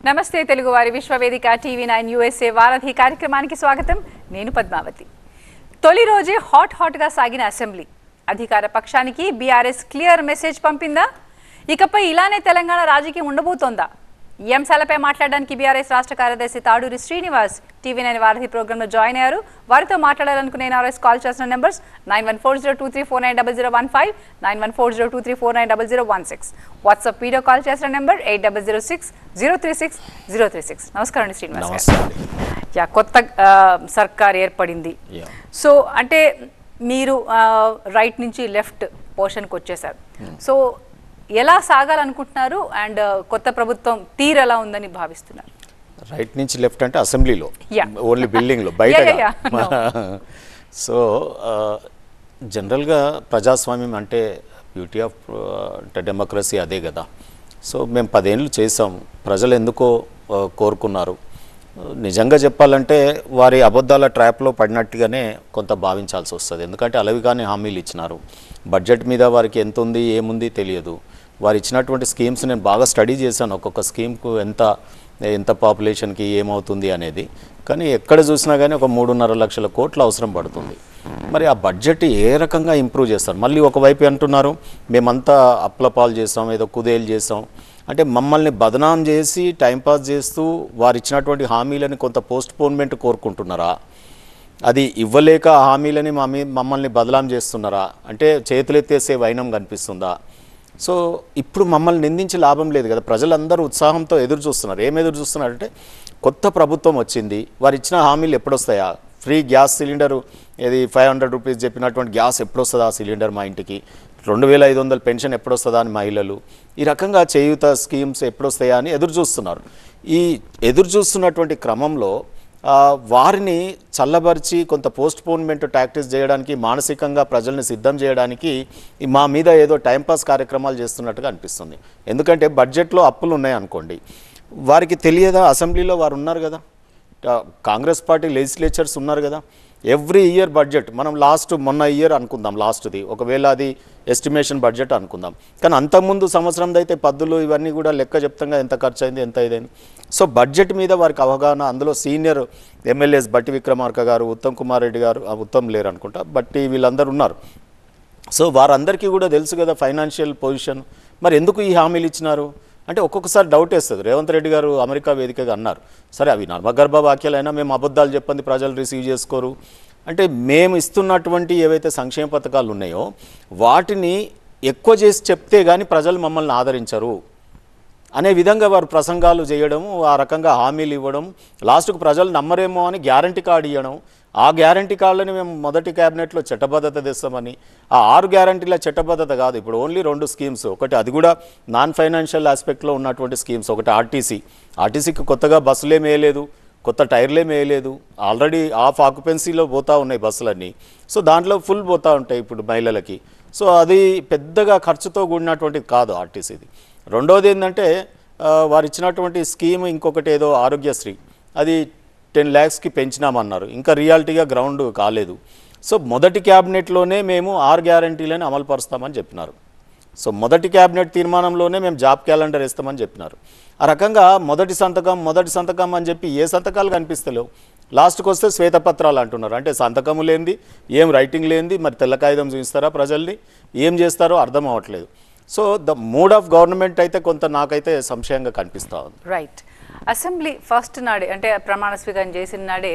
నమస్తే తెలుగువారి విశ్వవేదిక TV9 USA వారాధి కార్యక్రమానికి స్వాగతం. నేను పద్మావతి. తొలి రోజే హాట్గా సాగిన అసెంబ్లీ అధికార పక్షానికి బీఆర్ఎస్ క్లియర్ మెసేజ్ పంపిందా? ఇకపై ఇలానే తెలంగాణ రాజకీయం ఉండబోతోందా? ఈ అంశాలపై మాట్లాడడానికి బీఆర్ఎస్ రాష్ట్ర కార్యదర్శి తాడూరి శ్రీనివాస్ టీవీ9 వారాధి ప్రోగ్రాంలో జాయిన్ అయ్యారు. వారితో మాట్లాడాలనుకునే ఆర్ఎస్ కాల్ చేసిన నెంబర్స్ 914023490015, 914023490016. వాట్సాప్ వీడియో కాల్ చేసిన నెంబర్ 8006036036. నమస్కారం అండి శ్రీనివాస్ గారు. కొత్త సర్కార్ ఏర్పడింది. సో అంటే మీరు రైట్ నుంచి లెఫ్ట్ పోర్షన్కి వచ్చేసారు. సో ఎలా సాగాలనుకుంటున్నారు అండ్ కొత్త ప్రభుత్వం తీరు ఎలా ఉందని భావిస్తున్నారు? రైట్ నుంచి లెఫ్ట్ అంటే అసెంబ్లీలో, ఓన్లీ బిల్డింగ్లో, బయట. సో జనరల్గా ప్రజాస్వామ్యం అంటే బ్యూటీ ఆఫ్ డెమోక్రసీ అదే కదా. సో మేము 10 ఏళ్ళు చేసాం. ప్రజలు ఎందుకో కోరుకున్నారు. నిజంగా చెప్పాలంటే వారి అబద్ధాల ట్రాప్లో పడినట్టుగానే కొంత భావించాల్సి వస్తుంది. ఎందుకంటే అలవిగానే హామీలు ఇచ్చినారు. బడ్జెట్ మీద వారికి ఎంత ఉంది ఏముంది తెలియదు. వారు ఇచ్చినటువంటి స్కీమ్స్ నేను బాగా స్టడీ చేశాను, ఒక్కొక్క స్కీమ్కు ఎంత పాపులేషన్కి ఏమవుతుంది అనేది. కానీ ఎక్కడ చూసినా కానీ ఒక 3.5 లక్షల కోట్లు అవసరం పడుతుంది. మరి ఆ బడ్జెట్ ఏ రకంగా ఇంప్రూవ్ చేస్తారు? మళ్ళీ ఒకవైపు అంటున్నారు మేమంతా అప్లపాలు చేస్తాం, ఏదో కుదేలు చేస్తాం అంటే మమ్మల్ని బదనాం చేసి టైంపాస్ చేస్తూ వారు ఇచ్చినటువంటి హామీలని కొంత పోస్ట్పోన్మెంట్ కోరుకుంటున్నారా? అది ఇవ్వలేక హామీలని మమ్మల్ని బదలాం చేస్తున్నారా? అంటే చేతులెత్తేసే వైనం కనిపిస్తుందా? సో ఇప్పుడు మమ్మల్ని నిందించి లాభం లేదు కదా. ప్రజలందరూ ఉత్సాహంతో ఎదురు చూస్తున్నారు. ఏం ఎదురు చూస్తున్నారంటే కొత్త ప్రభుత్వం వచ్చింది, వారు ఇచ్చిన హామీలు ఎప్పుడొస్తాయా? ఫ్రీ గ్యాస్ సిలిండరు, ఇది 500 రూపీస్ చెప్పినటువంటి గ్యాస్ ఎప్పుడొస్తుందా సిలిండర్ మా ఇంటికి? 2500 పెన్షన్ ఎప్పుడొస్తుందా అని మహిళలు, ఈ రకంగా చేయూత స్కీమ్స్ ఎప్పుడొస్తాయా అని ఎదురు చూస్తున్నారు. ఈ ఎదురు చూస్తున్నటువంటి క్రమంలో వారిని చల్లబరిచి కొంత పోస్ట్పోన్మెంట్ టాక్టిక్స్ చేయడానికి, మానసికంగా ప్రజల్ని సిద్ధం చేయడానికి మా మీద ఏదో టైంపాస్ కార్యక్రమాలు చేస్తున్నట్టుగా అనిపిస్తుంది. ఎందుకంటే బడ్జెట్లో అప్పులు ఉన్నాయనుకోండి, వారికి తెలియదా? అసెంబ్లీలో వారు ఉన్నారు కదా, కాంగ్రెస్ పార్టీ లెజిస్లేచర్స్ ఉన్నారు కదా. ఎవ్రీ ఇయర్ బడ్జెట్ మనం మొన్న ఇయర్ అనుకుందాం, లాస్ట్ది ఒకవేళ అది ఎస్టిమేషన్ బడ్జెట్ అనుకుందాం. కానీ అంతకుముందు సంవత్సరంది అయితే పద్దులు ఇవన్నీ కూడా లెక్క చెప్తాంగా ఎంత ఖర్చు అయింది ఎంత ఇదని. సో బడ్జెట్ మీద వారికి అవగాహన. అందులో సీనియర్ ఎమ్మెల్యేస్ బట్టి విక్రమార్క గారు, ఉత్తమ్ కుమార్ రెడ్డి గారు, ఉత్తమ్ లేరు అనుకుంటా, బట్టి వీళ్ళందరూ ఉన్నారు. సో వారందరికీ కూడా తెలుసు కదా ఫైనాన్షియల్ పొజిషన్. మరి ఎందుకు ఈ హామీలు ఇచ్చినారు అంటే ఒక్కొక్కసారి డౌట్ వేస్తుంది. రేవంత్ రెడ్డి గారు అమెరికా వేదికగా అన్నారు, సరే అవి నర్మగర్భ వాక్యాలైనా మేము అబద్ధాలు చెప్పండి ప్రజలు రిసీవ్ చేసుకోరు అంటే, మేము ఇస్తున్నటువంటి ఏవైతే సంక్షేమ పథకాలు ఉన్నాయో వాటిని ఎక్కువ చేసి చెప్తే కానీ ప్రజలు మమ్మల్ని ఆదరించరు అనే విధంగా వారు ప్రసంగాలు చేయడము, ఆ రకంగా హామీలు ఇవ్వడం, లాస్ట్కు ప్రజలు నమ్మరేమో అని గ్యారంటీ కార్డు ఇవ్వడం. ఆ గ్యారంటీ కార్డులని మేము మొదటి క్యాబినెట్లో చట్టబద్ధత తెస్తామని, ఆ 6 గ్యారంటీల చట్టబద్ధత కాదు, ఇప్పుడు ఓన్లీ 2 స్కీమ్స్. ఒకటి అది కూడా నాన్ ఫైనాన్షియల్ ఆస్పెక్ట్లో ఉన్నటువంటి స్కీమ్స్. ఒకటి ఆర్టీసీకి కొత్తగా బస్సులేం వేయలేదు, కొత్త టైర్లేం వేయలేదు, ఆల్రెడీ ఆఫ్ ఆక్యుపెన్సీలో పోతూ ఉన్నాయి బస్సులన్నీ. సో దాంట్లో ఫుల్ పోతూ ఉంటాయి ఇప్పుడు మహిళలకి. సో అది పెద్దగా ఖర్చుతో కూడినటువంటిది కాదు ఆర్టీసీది. రెండోది ఏంటంటే వారు ఇచ్చినటువంటి స్కీమ్ ఇంకొకటి ఏదో ఆరోగ్యశ్రీ, అది 10 lakhsకి పెంచినామన్నారు, ఇంకా రియాలిటీగా గ్రౌండ్ కాలేదు. సో మొదటి క్యాబినెట్లోనే మేము 6 గ్యారంటీలను అమలు పరుస్తామని చెప్పినారు. సో మొదటి క్యాబినెట్ తీర్మానంలోనే మేము జాబ్ క్యాలెండర్ ఇస్తామని చెప్పినారు. ఆ రకంగా మొదటి సంతకం అని చెప్పి ఏ సంతకాలు కనిపిస్తలేవు. లాస్ట్కి వస్తే శ్వేతపత్రాలు అంటున్నారు. అంటే సంతకము లేనిది, ఏం రైటింగ్ లేనిది, మరి తెల్ల కాగితం చూపిస్తారా ప్రజల్ని, ఏం చేస్తారో అర్థం అవ్వట్లేదు. So the mood of government అయితే కొంత నాకైతే సంశయంగా కనిపిస్తూ ఉంది. రైట్. అసెంబ్లీ ఫస్ట్ నాడే అంటే ప్రమాణ స్వీకారం చేసిన నాడే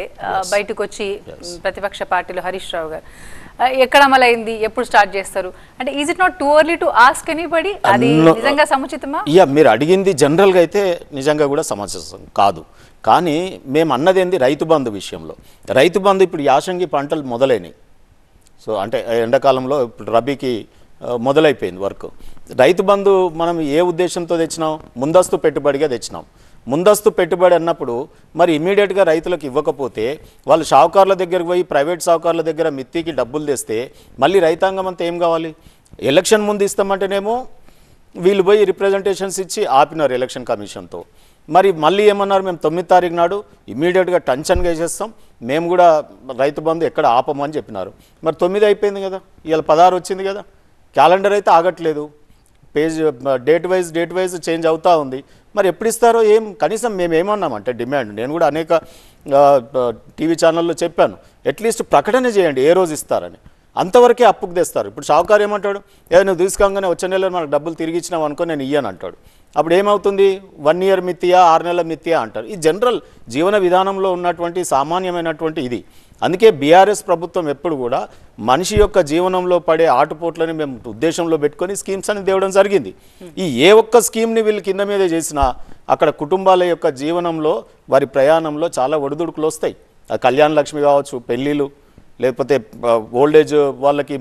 బయటకు వచ్చి ప్రతిపక్ష పార్టీలో హరీష్ రావు గారు ఎక్కడ అమలైంది, ఎప్పుడు స్టార్ట్ చేస్తారు అంటే, is it not too early to ask anybody? అది నిజంగా సముచితమా? మీరు అడిగింది జనరల్గా అయితే నిజంగా కూడా సముచితం కాదు. కానీ మేము అన్నది ఏంది, రైతు బంధు విషయంలో. రైతు బంధు ఇప్పుడు యాసంగి పంటలు మొదలైనవి. సో అంటే ఎండాకాలంలో ఇప్పుడు రబీకి మొదలైపోయింది వర్క్. రైతు బంధు మనం ఏ ఉద్దేశంతో తెచ్చినాం? ముందస్తు పెట్టుబడిగా తెచ్చినాం. ముందస్తు పెట్టుబడి అన్నప్పుడు మరి ఇమీడియట్గా రైతులకు ఇవ్వకపోతే వాళ్ళు షావుకారుల దగ్గరికి పోయి, ప్రైవేట్ షావుకారుల దగ్గర మిత్తికి డబ్బులు తెస్తే మళ్ళీ రైతాంగం అంతా ఏం కావాలి? ఎలక్షన్ ముందు ఇస్తామంటేనేమో వీళ్ళు పోయి రిప్రజెంటేషన్స్ ఇచ్చి ఆపినారు ఎలక్షన్ కమిషన్తో. మరి మళ్ళీ ఏమన్నారు, మేము 9వ తారీఖు నాడు ఇమీడియట్గా టెన్షన్గా వేసేస్తాం, మేము కూడా రైతు బంధు ఎక్కడ ఆపమని చెప్పినారు. మరి 9 అయిపోయింది కదా, ఇవాళ 16 వచ్చింది కదా, క్యాలెండర్ అయితే ఆగట్లేదు. పేజ్ డేట్ వైజ్ చేంజ్ అవుతూ ఉంది. మరి ఎప్పుడు ఇస్తారో ఏం కనీసం మేము ఏమన్నామంటే డిమాండ్, నేను కూడా అనేక టీవీ ఛానల్లో చెప్పాను, అట్లీస్ట్ ప్రకటన చేయండి ఏ రోజు ఇస్తారని. అంతవరకే అప్పుకు తెస్తారు. ఇప్పుడు షావుకారు ఏమంటాడు, నువ్వు తీసుకోగానే వచ్చే నెలలో మనకు డబ్బులు తిరిగి ఇచ్చినావు అనుకో నేను ఇయ్యను అంటాడు. అప్పుడు ఏమవుతుంది, 1 year మిత్తియా 6 నెలల మిత్తియా అంటారు. ఈ జనరల్ జీవన విధానంలో ఉన్నటువంటి సామాన్యమైనటువంటి ఇది. అందుకే బీఆర్ఎస్ ప్రభుత్వం ఎప్పుడు కూడా మనిషి యొక్క జీవనంలో పడే ఆటుపోట్లని మేము ఉద్దేశంలో పెట్టుకొని స్కీమ్స్ అని తేవడం జరిగింది. ఈ ఏ ఒక్క స్కీమ్ని వీళ్ళు కింద మీద చేసినా అక్కడ కుటుంబాల యొక్క జీవనంలో వారి ప్రయాణంలో చాలా ఒడిదుడుకులు వస్తాయి. కళ్యాణ లక్ష్మి కావచ్చు, పెళ్ళిళ్ళు, లేకపోతే ఓల్డేజ్ వాళ్ళకి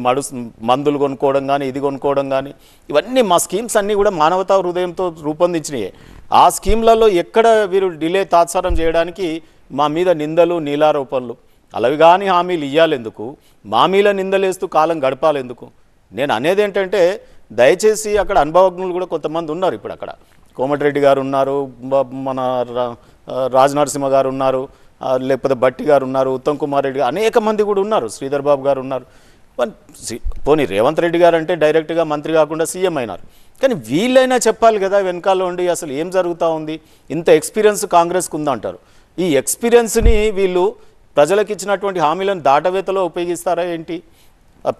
మందులు కొనుక్కోవడం కానీ, ఇది కొనుక్కోవడం కానీ, ఇవన్నీ మా స్కీమ్స్ అన్నీ కూడా మానవతా హృదయంతో రూపొందించినాయే. ఆ స్కీమ్లలో ఎక్కడ వీరు డిలే తాత్సారం చేయడానికి మా మీద నిందలు నీలారోపణలు, అలావి కానీ హామీలు ఇవ్వాలెందుకు, మా మీద నిందలేస్తూ కాలం గడపాలెందుకు? నేను అనేది ఏంటంటే దయచేసి అక్కడ అనుభవజ్ఞులు కూడా కొంతమంది ఉన్నారు. ఇప్పుడు అక్కడ కోమటిరెడ్డి గారు ఉన్నారు, మన రాజనరసింహ గారు ఉన్నారు, లేకపోతే బట్టి గారు ఉన్నారు, ఉత్తమ్ కుమార్ రెడ్డి గారు, అనేక మంది కూడా ఉన్నారు, శ్రీధర్ బాబు గారు ఉన్నారు. పోనీ రేవంత్ రెడ్డి గారు అంటే డైరెక్ట్గా మంత్రి కాకుండా సీఎం అయినారు. కానీ వీళ్ళైనా చెప్పాలి కదా వెనకాల ఉండి అసలు ఏం జరుగుతూ ఉంది. ఇంత ఎక్స్పీరియన్స్ కాంగ్రెస్కు ఉందంటారు. ఈ ఎక్స్పీరియన్స్ని వీళ్ళు ప్రజలకు ఇచ్చినటువంటి హామీలను దాటవేతలో ఉపయోగిస్తారా ఏంటి?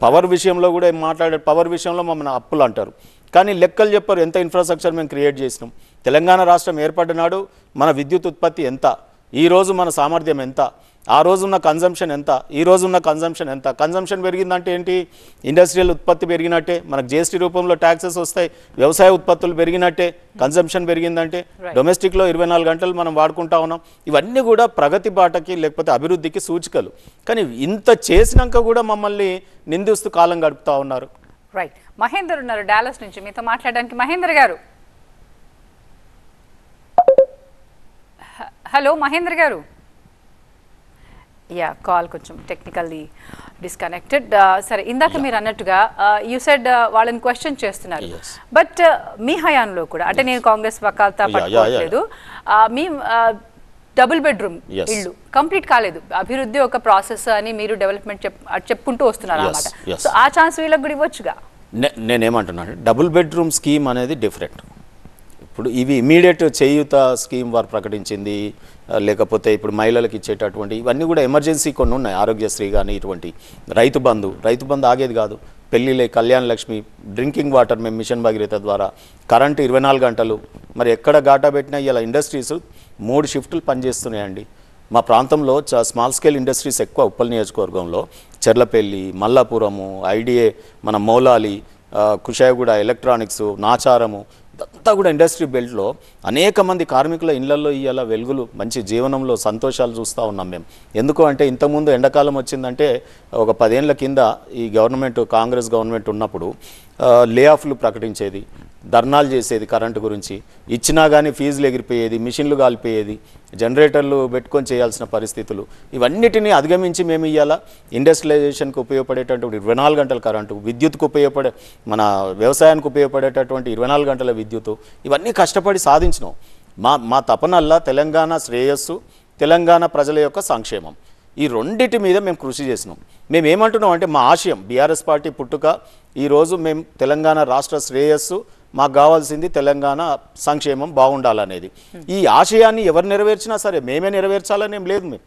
పవర్ విషయంలో కూడా మాట్లాడారు. పవర్ విషయంలో మమ్మల్ని అప్పులు అంటారు, కానీ లెక్కలు చెప్పారు. ఎంత ఇన్ఫ్రాస్ట్రక్చర్ మేము క్రియేట్ చేసినాం, తెలంగాణ రాష్ట్రం ఏర్పడినాడు మన విద్యుత్ ఉత్పత్తి ఎంత, ఈరోజు మన సామర్థ్యం ఎంత, ఆ రోజున్న కన్జంప్షన్ ఎంత, ఈ రోజున్న కన్జంప్షన్ ఎంత. కన్జంప్షన్ పెరిగిందంటే ఏంటి, ఇండస్ట్రియల్ ఉత్పత్తి పెరిగినట్టే, మనకు జీఎస్టీ రూపంలో ట్యాక్సెస్ వస్తాయి, వ్యవసాయ ఉత్పత్తులు పెరిగినట్టే. కన్జంప్షన్ పెరిగిందంటే డొమెస్టిక్లో 24 గంటలు మనం వాడుకుంటా ఉన్నాం. ఇవన్నీ కూడా ప్రగతి బాటకి లేకపోతే అభివృద్ధికి సూచికలు. కానీ ఇంత చేసినాక కూడా మమ్మల్ని నిందిస్తూ కాలం గడుపుతూ ఉన్నారు. రైట్, మహేందర్ ఉన్నారు డాలస్ నుంచి, మీతో మాట్లాడడానికి. మహేందర్ గారు, హలో మహేందర్ గారు. యా, కాల్ కొంచెం టెక్నికల్లీ డిస్కనెక్టెడ్. సరే, ఇందాక మీరు అన్నట్టుగా యూ సెడ్ వాళ్ళని క్వశ్చన్ చేస్తున్నారు, బట్ మీ హయాంలో కూడా, అంటే నేను కాంగ్రెస్ వకాల్తా పట్టుకోవట్లేదు, మీ డబుల్ బెడ్రూమ్ ఇల్లు కంప్లీట్ కాలేదు, అభివృద్ధి ఒక ప్రాసెస్ అని మీరు డెవలప్మెంట్ చెప్పుకుంటూ వస్తున్నారు అన్నమాట. సో ఆ ఛాన్స్ వీళ్ళకి కూడా ఇవ్వచ్చుగా. నేనేమంటున్నాను, డబుల్ బెడ్రూమ్ స్కీమ్ అనేది డిఫరెంట్. ఇప్పుడు ఇవి ఇమీడియట్ చేయూత స్కీమ్ వారు ప్రకటించింది, లేకపోతే ఇప్పుడు మహిళలకు ఇచ్చేటటువంటి ఇవన్నీ కూడా ఎమర్జెన్సీ కొన్ని ఉన్నాయి. ఆరోగ్యశ్రీ కానీ ఇటువంటి రైతు బంధు ఆగేది కాదు. పెళ్ళిళ్ళే, కళ్యాణ లక్ష్మి, డ్రింకింగ్ వాటర్ మేము మిషన్ భగీరథ ద్వారా, కరెంటు 24 గంటలు. మరి ఎక్కడ గాటా పెట్టినా ఇలా ఇండస్ట్రీస్ 3 షిఫ్టులు పనిచేస్తున్నాయండి. మా ప్రాంతంలో స్మాల్ స్కేల్ ఇండస్ట్రీస్ ఎక్కువ. ఉప్పల్ నియోజకవర్గంలో చెర్లపల్లి, మల్లాపురము, ఐడిఏ, మన మౌలాలి, కుషాయగూడ, ఎలక్ట్రానిక్స్, నాచారము, అంతా కూడా ఇండస్ట్రీ బెల్ట్లో అనేక మంది కార్మికుల ఇళ్లలో ఇవాళ వెలుగులు, మంచి జీవనంలో సంతోషాలు చూస్తూ ఉన్నాం మేము. ఎందుకు అంటే ఇంతకుముందు ఎండాకాలం వచ్చిందంటే ఒక 10 ఏళ్ల కింద ఈ గవర్నమెంట్, కాంగ్రెస్ గవర్నమెంట్ ఉన్నప్పుడు లే ఆఫ్లు ప్రకటించేది, ధర్నాలు చేసేది, కరెంటు గురించి ఇచ్చినా కానీ ఫీజులు ఎగిరిపోయేది, మిషన్లు కాలిపోయేది, జనరేటర్లు పెట్టుకొని చేయాల్సిన పరిస్థితులు. ఇవన్నిటినీ అధిగమించి మేము ఇవాళ ఇండస్ట్రియలైజేషన్కి ఉపయోగపడేటటువంటి 24 గంటల కరెంటు, విద్యుత్కు మన వ్యవసాయానికి ఉపయోగపడేటటువంటి 24 గంటల విద్యుత్తు, ఇవన్నీ కష్టపడి సాధించినాం. మా తపనల్లా తెలంగాణ శ్రేయస్సు, తెలంగాణ ప్రజల యొక్క సంక్షేమం, ఈ రెండిటి మీద మేము కృషి చేసినాం. మేము ఏమంటున్నాం అంటే మా ఆశయం, బీఆర్ఎస్ పార్టీ పుట్టుక, ఈరోజు మేము తెలంగాణ రాష్ట్ర శ్రేయస్సు, మాకు కావాల్సింది తెలంగాణ సంక్షేమం బాగుండాలనేది. ఈ ఆశయాన్ని ఎవరు నెరవేర్చినా సరే మేమే నెరవేర్చాలని ఏం లేదు. మేము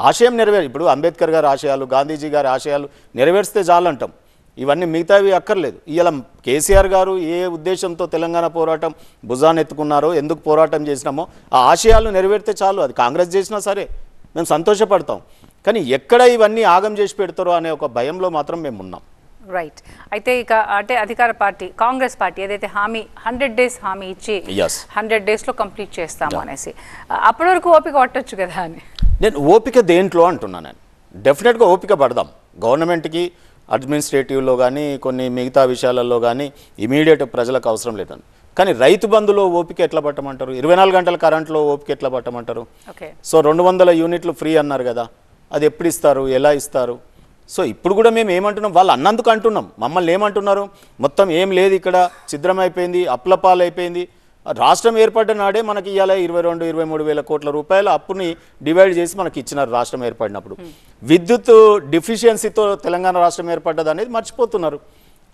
ఆశయం ఇప్పుడు అంబేద్కర్ గారి ఆశయాలు, గాంధీజీ గారి ఆశయాలు నెరవేర్స్తే చాలంటాం. ఇవన్నీ మిగతావి అక్కర్లేదు. ఇలా కేసీఆర్ గారు ఏ ఉద్దేశంతో తెలంగాణ పోరాటం భుజానెత్తుకున్నారో, ఎందుకు పోరాటం చేసినామో ఆ ఆశయాలు నెరవేరితే చాలు. అది కాంగ్రెస్ చేసినా సరే మేము సంతోషపడతాం. కానీ ఎక్కడ ఇవన్నీ ఆగం చేసి పెడతారో అనే ఒక భయంలో మాత్రం మేము ఉన్నాం. రైట్, అయితే ఇక అంటే అధికార పార్టీ కాంగ్రెస్ పార్టీ ఏదైతే హామీ 100 days హామీ ఇచ్చి 100 daysలో కంప్లీట్ చేస్తాము అనేసి, అప్పటి వరకు ఓపిక పట్టొచ్చు కదా అని. నేను ఓపిక దేంట్లో అంటున్నాను. నేను డెఫినెట్గా ఓపిక పడదాం. గవర్నమెంట్కి అడ్మినిస్ట్రేటివ్లో కానీ కొన్ని మిగతా విషయాలలో కానీ ఇమీడియట్ ప్రజలకు అవసరం లేదండి. కానీ రైతు బంధులో ఓపిక ఎట్లా పట్టమంటారు? 24 గంటల కరెంట్లో ఓపిక ఎట్లా పట్టమంటారు? సో 200 యూనిట్లు ఫ్రీ అన్నారు కదా, అది ఎప్పుడు ఇస్తారు, ఎలా ఇస్తారు? సో ఇప్పుడు కూడా మేము ఏమంటున్నాం, వాళ్ళు అన్నందుకు అంటున్నాం. మమ్మల్ని ఏమంటున్నారు, మొత్తం ఏం లేదు ఇక్కడ, ఛిద్రమైపోయింది, అప్లపాలైపోయింది. రాష్ట్రం ఏర్పడ్డ నాడే మనకి ఇవాళ 22-23 వేల కోట్ల రూపాయల అప్పుని డివైడ్ చేసి మనకి ఇచ్చినారు రాష్ట్రం ఏర్పడినప్పుడు. విద్యుత్ డిఫిషియన్సీతో తెలంగాణ రాష్ట్రం ఏర్పడ్డది అనేది మర్చిపోతున్నారు.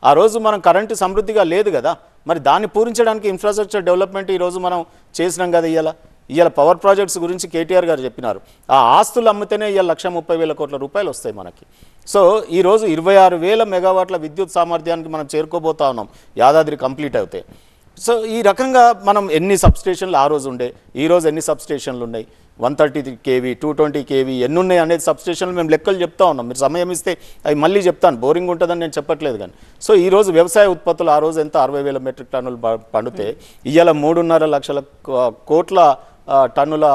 ఆ రోజు మనం కరెంటు సమృద్ధిగా లేదు కదా, మరి దాన్ని పూరించడానికి ఇన్ఫ్రాస్ట్రక్చర్ డెవలప్మెంట్ ఈరోజు మనం చేసినాం కదా. ఇవాళ పవర్ ప్రాజెక్ట్స్ గురించి కేటీఆర్ గారు చెప్పినారు. ఆ ఆస్తులు అమ్మితేనే ఇవాళ 1,30,000 కోట్ల రూపాయలు వస్తాయి మనకి. సో ఈరోజు 26,000 మెగావాట్ల విద్యుత్ సామర్థ్యానికి మనం చేరుకోబోతా ఉన్నాం యాదాద్రి కంప్లీట్ అవుతాయి. సో ఈ రకంగా మనం ఎన్ని సబ్స్టేషన్లు ఆ రోజు ఉండే, ఈరోజు ఎన్ని సబ్స్టేషన్లు ఉన్నాయి, 130 kV 220 kV ఎన్ని ఉన్నాయి అనేది సబ్స్టేషన్లు మేము లెక్కలు చెప్తా ఉన్నాం. మీరు సమయం ఇస్తే అవి మళ్ళీ చెప్తాను, బోరింగ్ ఉంటుందని నేను చెప్పట్లేదు కానీ. సో ఈరోజు వ్యవసాయ ఉత్పత్తులు ఆ రోజు ఎంత 60,000 మెట్రిక్ టన్నులు పండితే ఇవాళ 3.5 లక్షల కోట్ల టన్నుల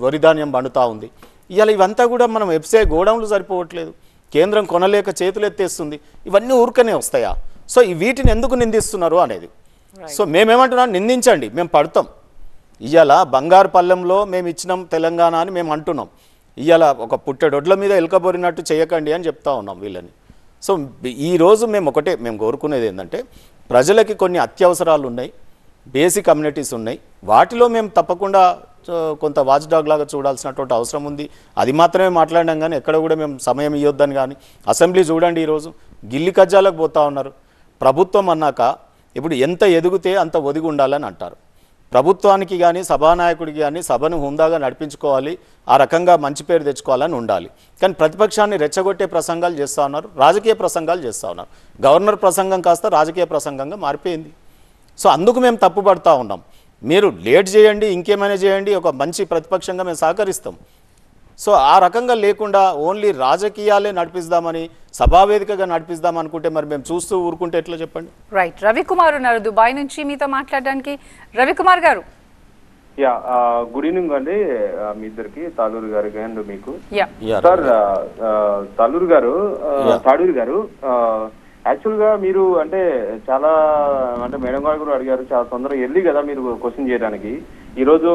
వరిధాన్యం పండుతూ ఉంది. ఇవాళ ఇవంతా కూడా మనం ఎఫ్సిఐ గోడౌన్లు సరిపోవట్లేదు, కేంద్రం కొనలేక చేతులు ఎత్తేస్తుంది. ఇవన్నీ ఊరికనే వస్తాయా? సో వీటిని ఎందుకు నిందిస్తున్నారు అనేది. సో మేమేమంటున్నాం, నిందించండి, మేము పడతాం. ఇవాళ బంగారు పల్లెంలో మేము ఇచ్చినాం తెలంగాణ అని మేము అంటున్నాం. ఇవాళ ఒక పుట్టెడొడ్ల మీద ఎలకబోరినట్టు చేయకండి అని చెప్తా ఉన్నాం వీళ్ళని. సో ఈరోజు మేము కోరుకునేది ఏంటంటే, ప్రజలకి కొన్ని అత్యవసరాలు ఉన్నాయి, బేసిక్ కమ్యూనిటీస్ ఉన్నాయి, వాటిలో మేము తప్పకుండా కొంత వాచ్ డాగ్ లాగా చూడాల్సినటువంటి అవసరం ఉంది. అది మాత్రమే మాట్లాడినాం కానీ ఎక్కడ కూడా మేము సమయం ఇవ్వద్దని కానీ. అసెంబ్లీ చూడండి, ఈరోజు గిల్లి కజ్జాలకు పోతా ఉన్నారు. ప్రభుత్వం అన్నాక ఇప్పుడు ఎంత ఎదిగితే అంత ఒదిగి ఉండాలని అంటారు. ప్రభుత్వానికి కానీ సభానాయకుడికి కానీ సభను హుందాగా నడిపించుకోవాలి, ఆ రకంగా మంచి పేరు తెచ్చుకోవాలని ఉండాలి. కానీ ప్రతిపక్షాన్ని రెచ్చగొట్టే ప్రసంగాలు చేస్తూ ఉన్నారు, రాజకీయ ప్రసంగాలు చేస్తూ ఉన్నారు. గవర్నర్ ప్రసంగం కాస్త రాజకీయ ప్రసంగంగా మారిపోయింది. సో అందుకు మేము తప్పుపడతా ఉన్నాం. మీరు లేట్ చేయండి, ఇంకేమైనా చేయండి, ఒక మంచి ప్రతిపక్షంగా మేము సహకరిస్తాం. సో ఆ రకంగా లేకుండా ఓన్లీ రాజకీయాలే నడిపిస్తామని, సభావేదికగా నడిపిస్తాం అనుకుంటే మరి మేము చూస్తూ ఊరుకుంటే ఎట్లా చెప్పండి. రైట్, రవికుమార్ ఉన్నారు దుబాయ్ నుంచి మీతో మాట్లాడడానికి. రవికుమార్ గారు. గుడ్ ఈవినింగ్ అండి మీ ఇద్దరికి, తాలూరు గారికి అండ్ మీకు. సార్ తాలూరు గారు యాక్చువల్ గా మీరు అంటే చాలా అంటే మేడం గారు కూడా అడిగారు, చాలా తొందరగా వెళ్ళి కదా మీరు క్వశ్చన్ చేయడానికి. ఈ రోజు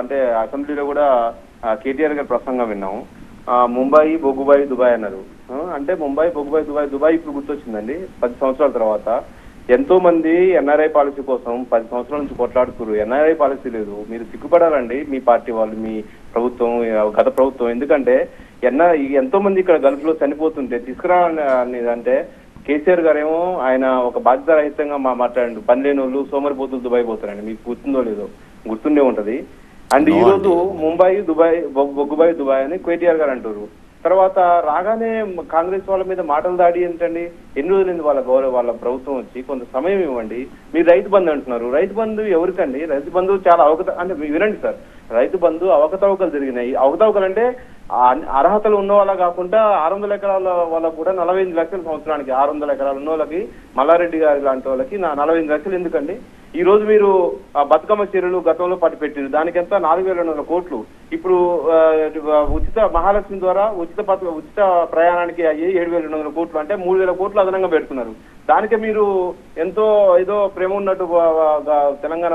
అంటే అసెంబ్లీలో కూడా కేటీఆర్ గారి ప్రసంగం విన్నాము. ముంబై బొగ్గుబాయి దుబాయ్ అన్నారు. అంటే ముంబై బొగ్గుబాయి దుబాయ్ ఇప్పుడు గుర్తొచ్చిందండి. 10 సంవత్సరాల తర్వాత ఎంతో మంది ఎన్ఆర్ఐ పాలసీ కోసం 10 సంవత్సరాల నుంచి కొట్లాడుతున్నారు. ఎన్ఆర్ఐ పాలసీ లేదు. మీరు సిగ్గుపడాలండి, మీ పార్టీ వాళ్ళు, మీ ప్రభుత్వం, గత ప్రభుత్వం. ఎందుకంటే ఎంతో మంది ఇక్కడ గల్ఫ్ లో చనిపోతుంటే తీసుకురావాలని అంటే కేసీఆర్ గారేమో ఆయన ఒక బాధ్యత రహితంగా మాట్లాడండి. పని లేని వాళ్ళు సోమరిపోతులు దుబాయ్ పోతారండి. మీకు గుర్తుందో లేదో, గుర్తుండే ఉంటది. అండ్ ఈ రోజు ముంబై దుబాయ్ బొగ్గుబాయి దుబాయ్ అని కేటీఆర్ గారు అంటారు. తర్వాత రాగానే కాంగ్రెస్ వాళ్ళ మీద మాటలు దాడి ఏంటండి? ఎన్ని రోజులైంది వాళ్ళ ప్రభుత్వం వచ్చి? కొంత సమయం ఇవ్వండి. మీరు రైతు బంధు అంటున్నారు. రైతు బంధు ఎవరికండి? రైతు బంధు చాలా అంటే వినండి సార్, రైతు బంధు అవకతవకలు జరిగినాయి. అవకతవకలు అంటే అర్హతలు ఉన్న వాళ్ళ కాకుండా 600 ఎకరాల వాళ్ళకు కూడా 45 లక్షల సంవత్సరానికి, 600 ఎకరాలు ఉన్న వాళ్ళకి, మల్లారెడ్డి గారి లాంటి వాళ్ళకి 45 లక్షలు ఎందుకండి? ఈ రోజు మీరు బతుకమ్మ చీరలు గతంలో పెట్టారు, దానికి ఎంత 4,200 కోట్లు. ఇప్పుడు ఉచిత మహాలక్ష్మి ద్వారా ఉచిత ప్రయాణానికి అయ్యి 7,200 కోట్లు, అంటే 3,000 కోట్లు అదనంగా పెడుతున్నారు. దానికే మీరు ఎంతో ఏదో ప్రేమ ఉన్నట్టు తెలంగాణ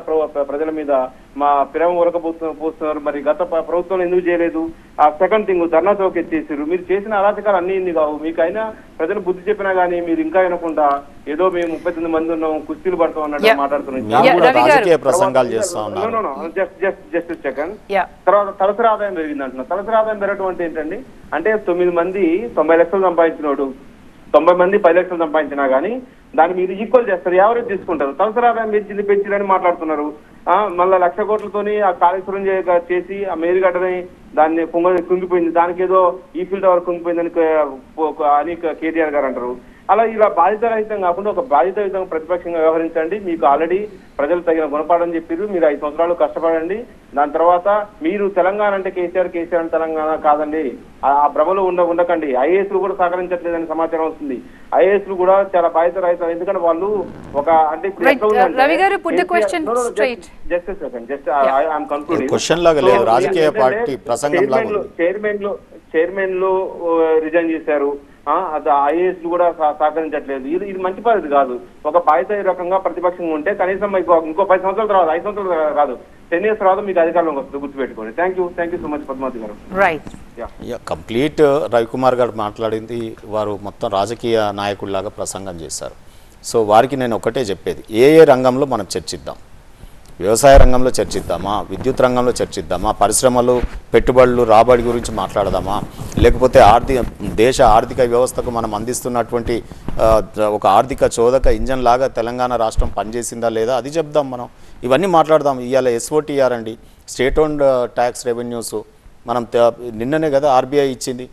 ప్రజల మీద మా ప్రేమ ఉరకపోస్తున్నారు. మరి గత ప్రభుత్వం ఎందుకు చేయలేదు? ఆ సెకండ్ థింగ్, ధర్నా చౌక్ ఎత్తేసారు. మీరు చేసిన అరాచకాలు అన్ని ఇన్ని కావు. మీకైనా ప్రజలు బుద్ధి చెప్పినా గానీ మీరు ఇంకా వినకుండా ఏదో మేము 39 మంది ఉన్నాం, కుస్తీలు పడతాం అన్నట్టు మాట్లాడుతున్నాం. Just second. తర్వాత తలసరి ఆదాయం పెరిగింది అంటున్నారు. తలసరి ఆదాయం పెరగడం అంటే ఏంటండి? అంటే 9 మంది 90 లక్షలు సంపాదించినోడు 90 మంది 10 లక్షలు సంపాదించినా గానీ దాన్ని మీరు ఈక్వల్ చేస్తారు, యావరేజ్ తీసుకుంటారు. తలసరి ఆదాయం పెంచిందని మాట్లాడుతున్నారు. మళ్ళీ 1,00,000 కోట్లతోని ఆ కాళేశ్వరం చేసి ఆ మేరుగడ్డని దాన్ని కుంగిపోయింది, దానికి ఏదో ఈఫిల్ టవర్ కుంగిపోయిందని అని కేటీఆర్ గారు అంటారు. అలా ఇలా బాధ్యతారహితం కాకుండా ఒక బాధ్యతాయుతంగా ప్రతిపక్షంగా వ్యవహరించండి. మీకు ఆల్రెడీ ప్రజలు తగిన గుణపాఠం చెప్పారు. మీరు 5 సంవత్సరాలు కష్టపడండి. దాని తర్వాత మీరు తెలంగాణ అంటే కేసీఆర్ అంటే తెలంగాణ కాదండి, ఆ భ్రమలో ఉండకండి. ఐఏఎస్లు కూడా సహకరించట్లేదని సమాచారం వస్తుంది. ఐఏఎస్లు కూడా చాలా బాధ్యతారహితం. ఎందుకంటే వాళ్ళు ఒక అంటే చైర్మన్లు రిజైన్ చేశారు. అది ఐఏఎస్ కూడా సహకరించట్లేదు. ఇది మంచి పద్ధతి కాదు. ఒక బాధ్యత రకంగా ప్రతిపక్షంగా ఉంటే కనీసం ఇంకో 10 సంవత్సరాల తర్వాత, 5 సంవత్సరాలు కాదు, 10 years తర్వాత మీకు అధికారంలోకి వస్తుంది. గుర్తుపెట్టుకోండి. Thank you so much Padmavati garu. Right, complete Ravikumar గారు మాట్లాడింది వారు మొత్తం రాజకీయ నాయకుడిలాగా ప్రసంగం చేశారు. సో వారికి నేను ఒకటే చెప్పేది, ఏ రంగంలో మనం చర్చిద్దాం. వ్యవసాయ రంగంలో చర్చిద్దామా, విద్యుత్ రంగంలో చర్చిద్దామా, పరిశ్రమలు పెట్టుబడులు రాబడి గురించి మాట్లాడదామా, లేకపోతే దేశ ఆర్థిక వ్యవస్థకు మనం అందిస్తున్నటువంటి ఒక ఆర్థిక చోదక ఇంజన్ లాగా తెలంగాణ రాష్ట్రం పనిచేసిందా లేదా అది చెప్దాం. మనం ఇవన్నీ మాట్లాడదాం. ఇవాళ SOTR అండి, స్టేట్ ఓన్డ్ ట్యాక్స్ రెవెన్యూస్ మనం నిన్ననే కదా ఆర్బీఐ ఇచ్చింది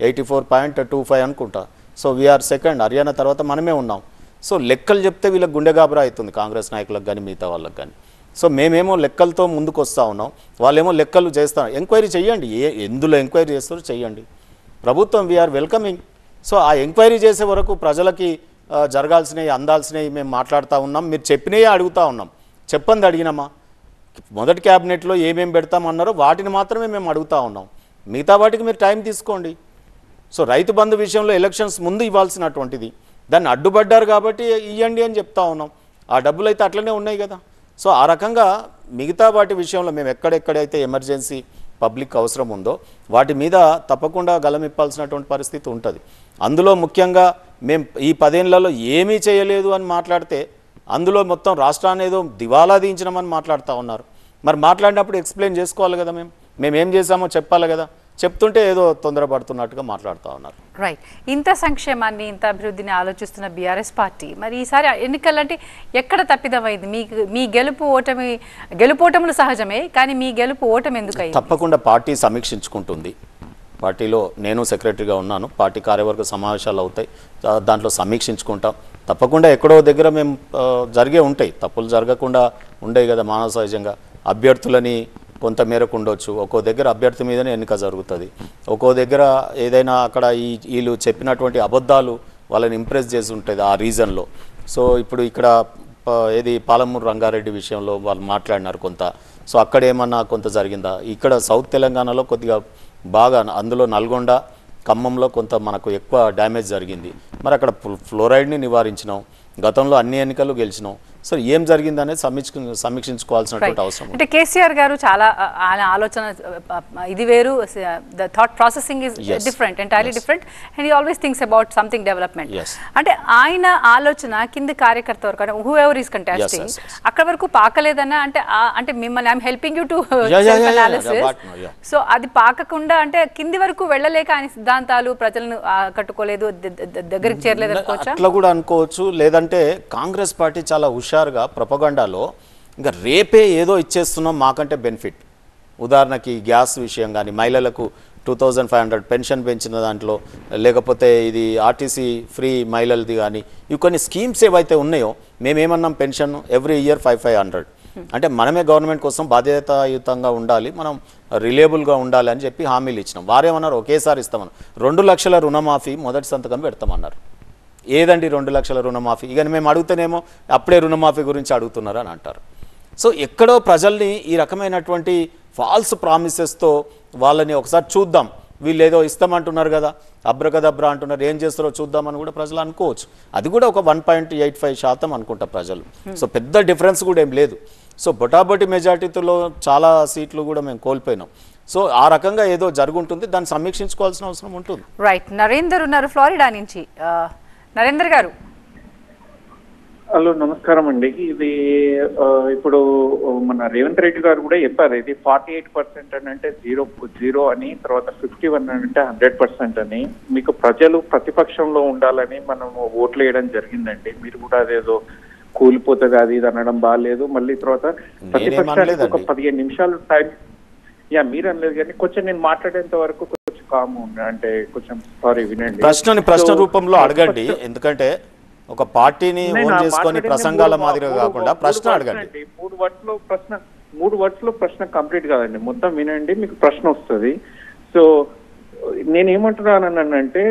84.25 అనుకుంటా. సో వీఆర్ సెకండ్, హర్యానా తర్వాత మనమే ఉన్నాం. సో లెక్కలు చెప్తే వీళ్ళకి గుండె గాబరా అవుతుంది కాంగ్రెస్ నాయకులకు కానీ మిగతా వాళ్ళకి కానీ. సో మేమేమో లెక్కలతో ముందుకు వస్తూ ఉన్నాం, వాళ్ళేమో లెక్కలు చేస్తారు. ఎంక్వైరీ చేయండి, ఎందులో ఎంక్వైరీ చేస్తారో చేయండి, ప్రభుత్వం వీఆర్ వెల్కమింగ్. సో ఆ ఎంక్వైరీ చేసే వరకు ప్రజలకి జరగాల్సినవి అందాల్సినవి మేము మాట్లాడుతూ ఉన్నాం. మీరు చెప్పినవి అడుగుతూ ఉన్నాం, చెప్పండి అడిగినామా. మొదటి క్యాబినెట్లో ఏమేమి పెడతామన్నారో వాటిని మాత్రమే మేము అడుగుతూ ఉన్నాం, మిగతా వాటికి మీరు టైం తీసుకోండి. సో రైతు బంధు విషయంలో ఎలక్షన్స్ ముందు ఇవ్వాల్సినటువంటిది, దాన్ని అడ్డుపడ్డారు కాబట్టి ఇవ్వండి అని చెప్తా ఉన్నాం. ఆ డబ్బులు అయితే అట్లనే ఉన్నాయి కదా. సో ఆ రకంగా మిగతా వాటి విషయంలో మేము ఎక్కడెక్కడైతే ఎమర్జెన్సీ పబ్లిక్ అవసరం ఉందో వాటి మీద తప్పకుండా గలమిప్పాల్సినటువంటి పరిస్థితి ఉంటుంది. అందులో ముఖ్యంగా మేము ఈ 10 ఏళ్లలో ఏమీ చేయలేదు అని మాట్లాడితే అందులో మొత్తం రాష్ట్రాన్ని ఏదో దివాలా దించినామని మాట్లాడుతూ ఉన్నారు. మరి మాట్లాడినప్పుడు ఎక్స్ప్లెయిన్ చేసుకోవాలి కదా, మేమేం చేసామో చెప్పాలి కదా. చెప్తుంటే ఏదో తొందరపడుతున్నట్టుగా మాట్లాడుతూ ఉన్నారు. రైట్. ఇంత సంక్షేమాన్ని ఇంత అభివృద్ధిని ఆలోచిస్తున్న బీఆర్ఎస్ పార్టీ మరి ఈసారి ఎన్నికలంటే ఎక్కడ తప్పిదమైంది? మీ గెలుపోటములు సహజమే, కానీ మీ గెలుపు ఓటమి ఎందుకు అయింది? తప్పకుండా పార్టీ సమీక్షించుకుంటుంది. పార్టీలో నేను సెక్రటరీగా ఉన్నాను, పార్టీ కార్యవర్గ సమావేశాలు అవుతాయి, దాంట్లో సమీక్షించుకుంటాం. తప్పకుండా ఎక్కడో దగ్గర మేము జరిగే ఉంటాయి, తప్పులు జరగకుండా ఉండేవి కదా మానవ సహజంగా. అభ్యర్థులని కొంత మేరకు ఉండొచ్చు, ఒక్కో దగ్గర అభ్యర్థి మీదనే ఎన్నిక జరుగుతుంది, ఒక్కో దగ్గర ఏదైనా అక్కడ వీళ్ళు చెప్పినటువంటి అబద్ధాలు వాళ్ళని ఇంప్రెస్ చేసి ఉంటుంది ఆ రీజన్లో. సో ఇప్పుడు ఇక్కడ ఏది పాలమూరు రంగారెడ్డి విషయంలో వాళ్ళు మాట్లాడినారు కొంత, సో అక్కడ ఏమన్నా కొంత జరిగిందా? ఇక్కడ సౌత్ తెలంగాణలో కొద్దిగా బాగా, అందులో నల్గొండ ఖమ్మంలో కొంత మనకు ఎక్కువ డ్యామేజ్ జరిగింది. మరి అక్కడ ఫ్లోరైడ్ని నివారించినాం, గతంలో అన్ని ఎన్నికలు గెలిచినాం. సో ఏం జరిగిందనేది సమీక్షించుకోవాల్సినటువంటి అవసరం. అంటే కేసీఆర్ గారు చాలా ఆలోచన ఇది వేరు, the thought processing is different, entirely different, and he always thinks about something development. అంటే ఆయన ఆలోచన కింది కార్యకర్త వరకు, హూ ఎవర్ ఈస్ కంటెస్టింగ్ అక్కడ వరకు పాకలేదన్న. అంటే మిమ్మల్ని I'm helping you to analysis. So అది పాకకుండా అంటే కింది వరకు వెళ్ళలేక ఆయన సిద్ధాంతాలు ప్రజలను కట్టుకోలేదు, దగ్గరికి చేరలేదు అనుకోవచ్చు. అట్లా కూడా అనుకోవచ్చు. లేదంటే కాంగ్రెస్ పార్టీ చాలా హుషారుగా ప్రొపగండాలో ఇంకా రేపే ఏదో ఇచ్చేస్తున్నాం మాకంటే బెనిఫిట్, ఉదాహరణకి గ్యాస్ విషయం కానీ, మహిళలకు 2500 పెన్షన్ పెంచిన దాంట్లో, లేకపోతే ఇది ఆర్టీసీ ఫ్రీ మహిళలది కానీ, ఇవి కొన్ని స్కీమ్స్ ఏవైతే ఉన్నాయో మేమేమన్నాం, పెన్షన్ ఎవ్రీ ఇయర్ 500. అంటే మనమే గవర్నమెంట్ కోసం బాధ్యతాయుతంగా ఉండాలి, మనం రిలేబుల్గా ఉండాలి అని చెప్పి హామీలు ఇచ్చినాం. వారేమన్నారు ఒకేసారి ఇస్తామన్నారు. 2 లక్షల రుణమాఫీ మొదటి సంతకం పెడతామన్నారు. ఏదండి 2 లక్షల రుణమాఫీ? ఇక మేము అడుగుతానేమో అప్పుడే రుణమాఫీ గురించి అడుగుతున్నారు అని అంటారు. సో ఎక్కడో ప్రజల్ని ఈ రకమైనటువంటి ఫాల్స్ ప్రామిసెస్తో వాళ్ళని ఒకసారి చూద్దాం, వీళ్ళు ఏదో ఇస్తామంటున్నారు కదా, అబ్రకదబ్రా అంటున్నారు, ఏం చేస్తారో చూద్దామని కూడా ప్రజలు అనుకోవచ్చు. అది కూడా ఒక 1.85% అనుకుంటా ప్రజలు. సో పెద్ద డిఫరెన్స్ కూడా ఏం లేదు. సో బొటాబొటి మెజార్టీతో చాలా సీట్లు కూడా మేము కోల్పోయినాం. సో ఆ రకంగా ఏదో జరుగుంటుంది, దాన్ని సమీక్షించుకోవాల్సిన అవసరం ఉంటుంది. రైట్. నరేందర్ ఉన్నారు ఫ్లోరిడా నుంచి. నరేందర్ గారు. హలో, నమస్కారం అండి. ఇది ఇప్పుడు మన రేవంత్ రెడ్డి గారు కూడా చెప్పారు, ఇది 48% అని అంటే జీరో అని, తర్వాత 51 అంటే 100% అని. మీకు ప్రజలు ప్రతిపక్షంలో ఉండాలని మనం ఓట్లు వేయడం జరిగిందండి. మీరు కూడా అదేదో కూలిపోతుంది అది ఇది అనడం బాగాలేదు. మళ్ళీ తర్వాత ప్రతిపక్షానికి ఒక 15 నిమిషాలు టైం, మీరు అనలేదు కానీ కొంచెం నేను మాట్లాడేంత వరకు కొంచెం కాము, అంటే కొంచెం సారీ వినండి. ప్రశ్న రూపంలో అడగండి, ఎందుకంటే ఒక పార్టీని ఓన్ చేసుకొని ప్రసంగాల మాదిరిగా కాకుండా ప్రశ్న అడగండి. 3 వర్డ్స్ లో ప్రశ్న కంప్లీట్ కాదండి, మొత్తం వినండి, మీకు ప్రశ్న వస్తుంది. సో నేనేమంటున్నానంటే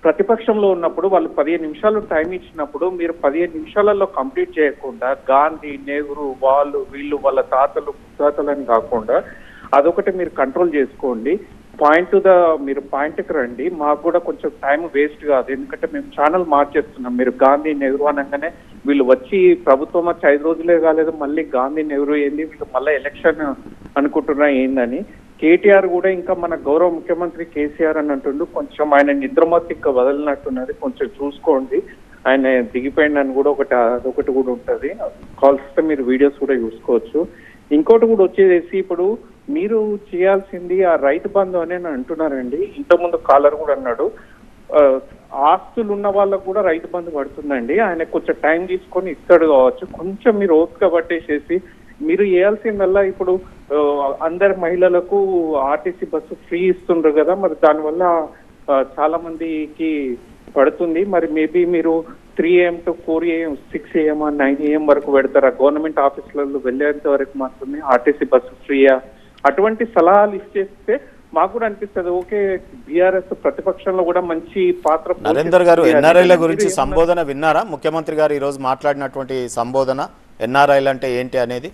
ప్రతిపక్షంలో ఉన్నప్పుడు వాళ్ళు 15 నిమిషాలు టైం ఇచ్చినప్పుడు మీరు 15 నిమిషాలలో కంప్లీట్ చేయకుండా గాంధీ, నెహ్రూ, వీళ్ళు వాళ్ళ తాతలని కాకుండా అదొకటి మీరు కంట్రోల్ చేసుకోండి. మీరు పాయింట్కి రండి. మాకు కూడా కొంచెం టైం వేస్ట్ కాదు, ఎందుకంటే మేము ఛానల్ మార్చేస్తున్నాం. మీరు గాంధీ, నెహ్రూ అనగానే వీళ్ళు వచ్చి ప్రభుత్వం వచ్చి 5 రోజులే కాలేదు, మళ్ళీ గాంధీ, నెహ్రూ ఏంది, వీళ్ళు మళ్ళీ ఎలక్షన్ అనుకుంటున్నా ఏందని. కేటీఆర్ కూడా ఇంకా మన గౌరవ ముఖ్యమంత్రి కేసీఆర్ అని అంటుండు, కొంచెం ఆయన నిద్రమత్తు ఇంకా వదలినట్టున్నది, కొంచెం చూసుకోండి. ఆయన దిగిపోయిందని కూడా అదొకటి కూడా ఉంటుంది. కాల్స్తే మీరు వీడియోస్ కూడా చూసుకోవచ్చు. ఇంకోటి కూడా వచ్చేసి ఇప్పుడు మీరు చేయాల్సింది ఆ రైతు బంధు అని అంటున్నారండి. ఇంతకుముందు కాలర్ కూడా అన్నాడు, ఆస్తులు ఉన్న వాళ్ళకు కూడా రైతు బంధు పడుతుందండి. ఆయన కొంచెం టైం తీసుకొని ఇస్తాడు కావచ్చు. కొంచెం మీరు ఓపిక పట్టేసేసి మీరు చేయాల్సిందల్లా ఇప్పుడు అందరి మహిళలకు ఆర్టీసీ బస్సు ఫ్రీ ఇస్తుండ్రు కదా, మరి దానివల్ల చాలా మందికి పడుతుంది. మరి మేబీ మీరు 3 AM to 4 AM 6 AM 9 AM వరకు పెడతారా? గవర్నమెంట్ ఆఫీసులలో వెళ్ళేంత వరకు మాత్రమే ఆర్టీసీ బస్సు ఫ్రీయా? అటువంటి సలహాలు ఇచ్చేస్తే మాకు కూడా అనిపిస్తుంది ఓకే, బీఆర్ఎస్ ప్రతిపక్షంలో కూడా మంచి పాత్ర. నరేందర్ గారు, ఎన్ఆర్ఐల గురించి సంబోధన విన్నారా? ముఖ్యమంత్రి గారు ఈరోజు మాట్లాడినటువంటి సంబోధన, ఎన్ఆర్ఐలు అంటే ఏంటి అనేది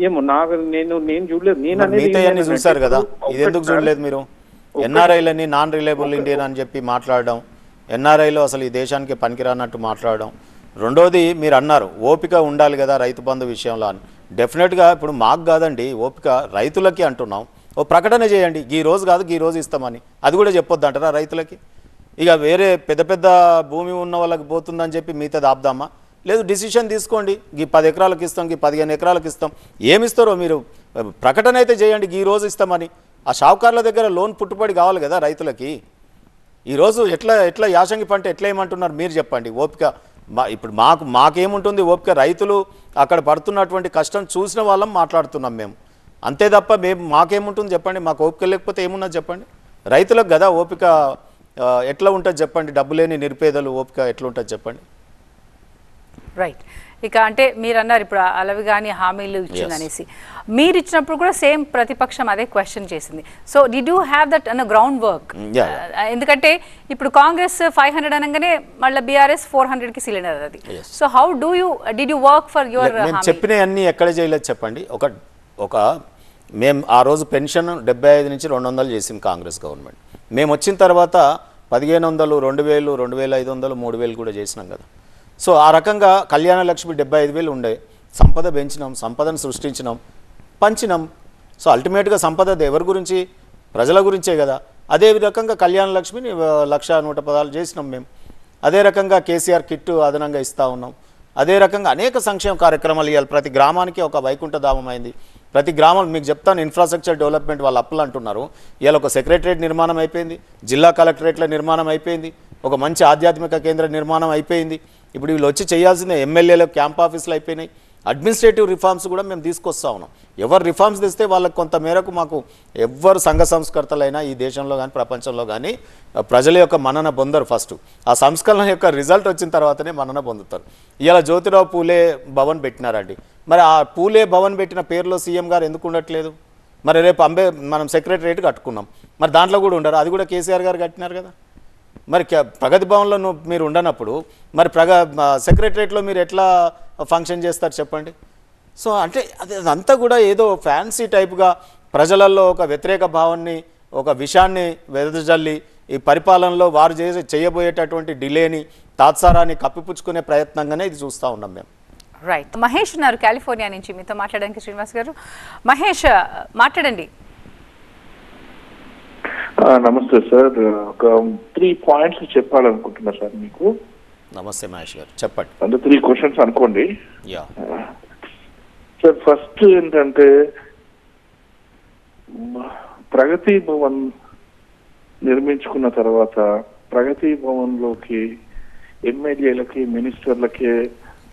ఏమో నేను చూడలేదు. నేను చూసారు కదా, ఇది ఎందుకు చూడలేదు మీరు? ఎన్ఆర్ఐలని నాన్ రిలయబుల్ ఇండియన్ అని చెప్పి మాట్లాడడం, ఎన్ఆర్ఐలో అసలు ఈ దేశానికి పనికిరానట్టు మాట్లాడడం. రెండోది మీరు అన్నారు ఓపిక ఉండాలి కదా రైతు బంధు విషయంలో అని. డెఫినెట్గా ఇప్పుడు మాకు కాదండి ఓపిక, రైతులకి అంటున్నాం. ఓ ప్రకటన చేయండి, ఈ రోజు కాదు ఈ రోజు ఇస్తామని, అది కూడా చెప్పొద్దు అంటారా రైతులకి? ఇక వేరే పెద్ద పెద్ద భూమి ఉన్న వాళ్ళకి పోతుందని చెప్పి మిగతా ఆపుదామా? లేదు, డిసిషన్ తీసుకోండి, ఈ 10 ఎకరాలకు ఇస్తాం, ఈ 15 ఎకరాలకు ఇస్తాం, ఏమిస్తారో మీరు ప్రకటన అయితే చేయండి, ఈ రోజు ఇస్తామని. ఆ షావుకారుల దగ్గర లోన్ పుట్టుబడి కావాలి కదా రైతులకి. ఈరోజు ఎట్లా యాసంగి పంట ఎట్లా ఏమంటున్నారు మీరు చెప్పండి. ఓపిక ఇప్పుడు మాకేముంటుంది ఓపిక? రైతులు అక్కడ పడుతున్నటువంటి కష్టం చూసిన వాళ్ళం మాట్లాడుతున్నాం మేము, అంతే తప్ప మాకేముంటుంది చెప్పండి? మాకు ఓపిక లేకపోతే ఏమున్నది చెప్పండి? రైతులకు కదా ఓపిక. ఎట్లా ఉంటుంది చెప్పండి? డబ్బు లేని నిరుపేదలు ఓపిక ఎట్లా ఉంటుంది చెప్పండి? రైట్. ఇక అంటే మీరు అన్నారు ఇప్పుడు అలవి కానీ హామీలు ఇచ్చిందనేసి, మీరు ఇచ్చినప్పుడు కూడా సేమ్ ప్రతిపక్షం అదే క్వశ్చన్ చేసింది. So did you have that an ground work? ఎందుకంటే ఇప్పుడు కాంగ్రెస్ 500 అనగానే మళ్ళీ బీఆర్ఎస్ 400కి సిలిండర్ అది. So how did you work for your? చెప్పినవన్నీ ఎక్కడ చేయలేదు చెప్పండి. మేము ఆ రోజు పెన్షన్ 75 నుంచి 200 చేసింది కాంగ్రెస్ గవర్నమెంట్. మేము వచ్చిన తర్వాత 1500, 2000, 2500, 3000 కూడా చేసినాం కదా. సో ఆ రకంగా కళ్యాణ లక్ష్మి 75,000 ఉండే, సంపద పెంచినాం, సంపదను సృష్టించినాం, పంచినాం. సో అల్టిమేట్గా సంపద ఎవరి గురించి? ప్రజల గురించే కదా. అదే రకంగా కళ్యాణ లక్ష్మిని 1,110 చేసినాం మేము. అదే రకంగా కేసీఆర్ కిట్ అదనంగా ఇస్తూ ఉన్నాం. అదే రకంగా అనేక సంక్షేమ కార్యక్రమాలు ఇవ్వాలి. ప్రతి గ్రామానికి ఒక వైకుంఠ ధామం అయింది. ప్రతి గ్రామం మీకు చెప్తాను, ఇన్ఫ్రాస్ట్రక్చర్ డెవలప్మెంట్ వాళ్ళు అప్పులు అంటున్నారు. ఇవాళ ఒక సెక్రటరేట్ నిర్మాణం అయిపోయింది, జిల్లా కలెక్టరేట్ల నిర్మాణం అయిపోయింది, ఒక మంచి ఆధ్యాత్మిక కేంద్ర నిర్మాణం అయిపోయింది. ఇప్పుడు వీళ్ళు వచ్చి చేయాల్సిందే ఎమ్మెల్యేలకు క్యాంప్ ఆఫీసులు అయిపోయినాయి. అడ్మినిస్ట్రేటివ్ రిఫార్మ్స్ కూడా మేము తీసుకొస్తా ఉన్నాం. ఎవరు రిఫార్మ్స్ తెస్తే వాళ్ళకి కొంత మేరకు మాకు ఎవరు సంఘ సంస్కర్తలైనా ఈ దేశంలో కానీ ప్రపంచంలో కానీ ప్రజల యొక్క మన్నన పొందరు. ఫస్ట్ ఆ సంస్కరణ యొక్క రిజల్ట్ వచ్చిన తర్వాతనే మన్నన పొందుతారు. ఇవాళ జ్యోతిరావు పూలే భవన్ పెట్టినారండి. మరి ఆ పూలే భవన్ పెట్టిన పేరులో సీఎం గారు ఎందుకు ఉండట్లేదు? మరి రేపు మనం సెక్రటరేట్ కట్టుకున్నాం, మరి దాంట్లో కూడా ఉండరు. అది కూడా కేసీఆర్ గారు కట్టినారు కదా. మరి ప్రగతి భవన్లో మీరు ఉండనప్పుడు మరి సెక్రటరేట్లో మీరు ఎట్లా ఫంక్షన్ చేస్తారు చెప్పండి? సో అంటే అదంతా కూడా ఏదో ఫ్యాన్సీ టైప్గా ప్రజలలో ఒక వ్యతిరేక భావాన్ని, ఒక విషయాన్ని వెదజల్లి ఈ పరిపాలనలో వారు చేయబోయేటటువంటి డిలేని, తాత్సారాన్ని కప్పిపుచ్చుకునే ప్రయత్నంగానే ఇది చూస్తూ ఉన్నాం మేము. రైట్. మహేష్ ఉన్నారు కాలిఫోర్నియా నుంచి, మీతో మాట్లాడడానికి శ్రీనివాస్ గారు. మహేష్ మాట్లాడండి. నమస్తే సార్, ఒక 3 పాయింట్స్ చెప్పాలనుకుంటున్నా సార్ మీకు. నమస్తే మహేష్ గారు, చెప్పండి. అంటే 3 క్వశ్చన్స్ అనుకోండి. సార్ ఫస్ట్ ఏంటంటే, ప్రగతి భవన్ నిర్మించుకున్న తర్వాత ప్రగతి భవన్లోకి ఎమ్మెల్యేలకి, మినిస్టర్లకే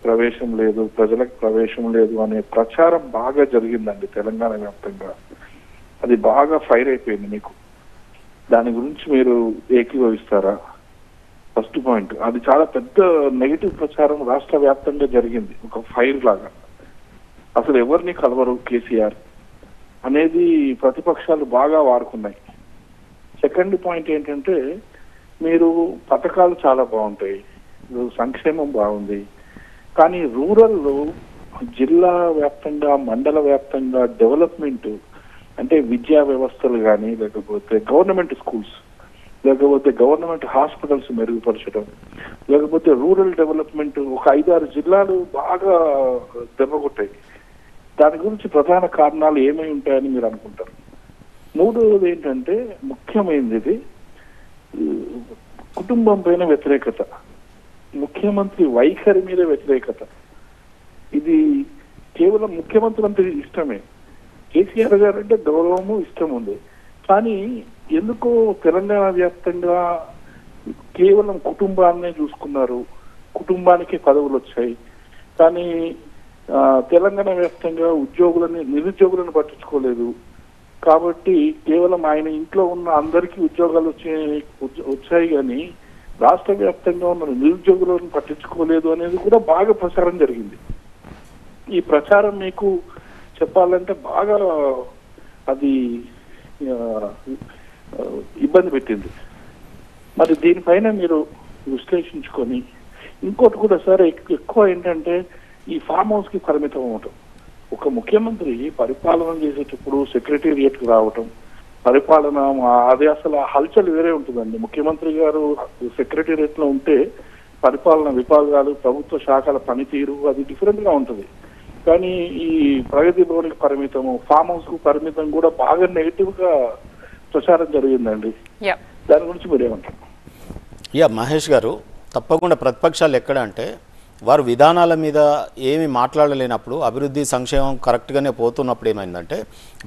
ప్రవేశం లేదు, ప్రజలకు ప్రవేశం లేదు అనే ప్రచారం బాగా జరిగిందండి తెలంగాణ వ్యాప్తంగా. అది బాగా ఫైర్ అయిపోయింది. మీకు దాని గురించి మీరు ఏకీభవిస్తారా? First point. అది చాలా పెద్ద నెగిటివ్ ప్రచారం రాష్ట్ర వ్యాప్తంగా జరిగింది, ఒక ఫైర్ లాగా. అసలు ఎవరిని కలవరు కేసీఆర్ అనేది ప్రతిపక్షాలు బాగా వాడుకున్నాయి. సెకండ్ పాయింట్ ఏంటంటే, మీరు పథకాలు చాలా బాగుంటాయి, సంక్షేమం బాగుంది, కానీ రూరల్లో జిల్లా వ్యాప్తంగా, మండల వ్యాప్తంగా డెవలప్మెంట్ అంటే విద్యా వ్యవస్థలు కానీ, లేకపోతే గవర్నమెంట్ స్కూల్స్, లేకపోతే గవర్నమెంట్ హాస్పిటల్స్ మెరుగుపరచడం, లేకపోతే రూరల్ డెవలప్మెంట్ ఒక 5-6 జిల్లాలు బాగా దెబ్బకొట్టాయి. దాని గురించి ప్రధాన కారణాలు ఏమై ఉంటాయని మీరు అనుకుంటారు? మూడవది ఏంటంటే, ముఖ్యమైనది ఇది, కుటుంబం పైన వ్యతిరేకత, ముఖ్యమంత్రి వైఖరి మీద వ్యతిరేకత. ఇది కేవలం ముఖ్యమంత్రి అంటే ఇష్టమే, కేసీఆర్ గారు అంటే గౌరవము ఇష్టం ఉంది. కానీ ఎందుకో తెలంగాణ వ్యాప్తంగా కేవలం కుటుంబాన్నే చూసుకున్నారు, కుటుంబానికి పదవులు వచ్చాయి. కానీ తెలంగాణ వ్యాప్తంగా నిరుద్యోగులను పట్టించుకోలేదు. కాబట్టి కేవలం ఆయన ఇంట్లో ఉన్న అందరికీ ఉద్యోగాలు వచ్చాయి కానీ రాష్ట్ర వ్యాప్తంగా ఉన్న నిరుద్యోగులను పట్టించుకోలేదు అనేది కూడా బాగా ప్రచారం జరిగింది. ఈ ప్రచారం మీకు చెప్పాలంటే బాగా అది ఇబ్బంది పెట్టింది. మరి దీనిపైన మీరు విశ్లేషించుకొని ఇంకోటి కూడా సార్ ఎక్కువ ఏంటంటే ఈ ఫామ్ హౌస్ కి పరిమితం అవటం. ఒక ముఖ్యమంత్రి పరిపాలన చేసేటప్పుడు సెక్రటేరియట్ కి రావటం, పరిపాలన అది అసలు హల్చల్ వేరే ఉంటుందండి. ముఖ్యమంత్రి గారు సెక్రటేరియట్ లో ఉంటే పరిపాలన విభాగాలు, ప్రభుత్వ శాఖల పనితీరు అది డిఫరెంట్ గా ఉంటుంది. కానీ ఈ ప్రగతి భవన్కి పరిమితము, ఫామ్ హౌస్ కు పరిమితం కూడా బాగా నెగిటివ్ గా ప్రచారం జరిగిందండి. దాని గురించి మీరేమంటారు? మహేష్ గారు, తప్పకుండా ప్రతిపక్షాలు ఎక్కడ అంటే వారు విధానాల మీద ఏమి మాట్లాడలేనప్పుడు, అభివృద్ధి సంక్షేమం కరెక్ట్గానే పోతున్నప్పుడు ఏమైందంటే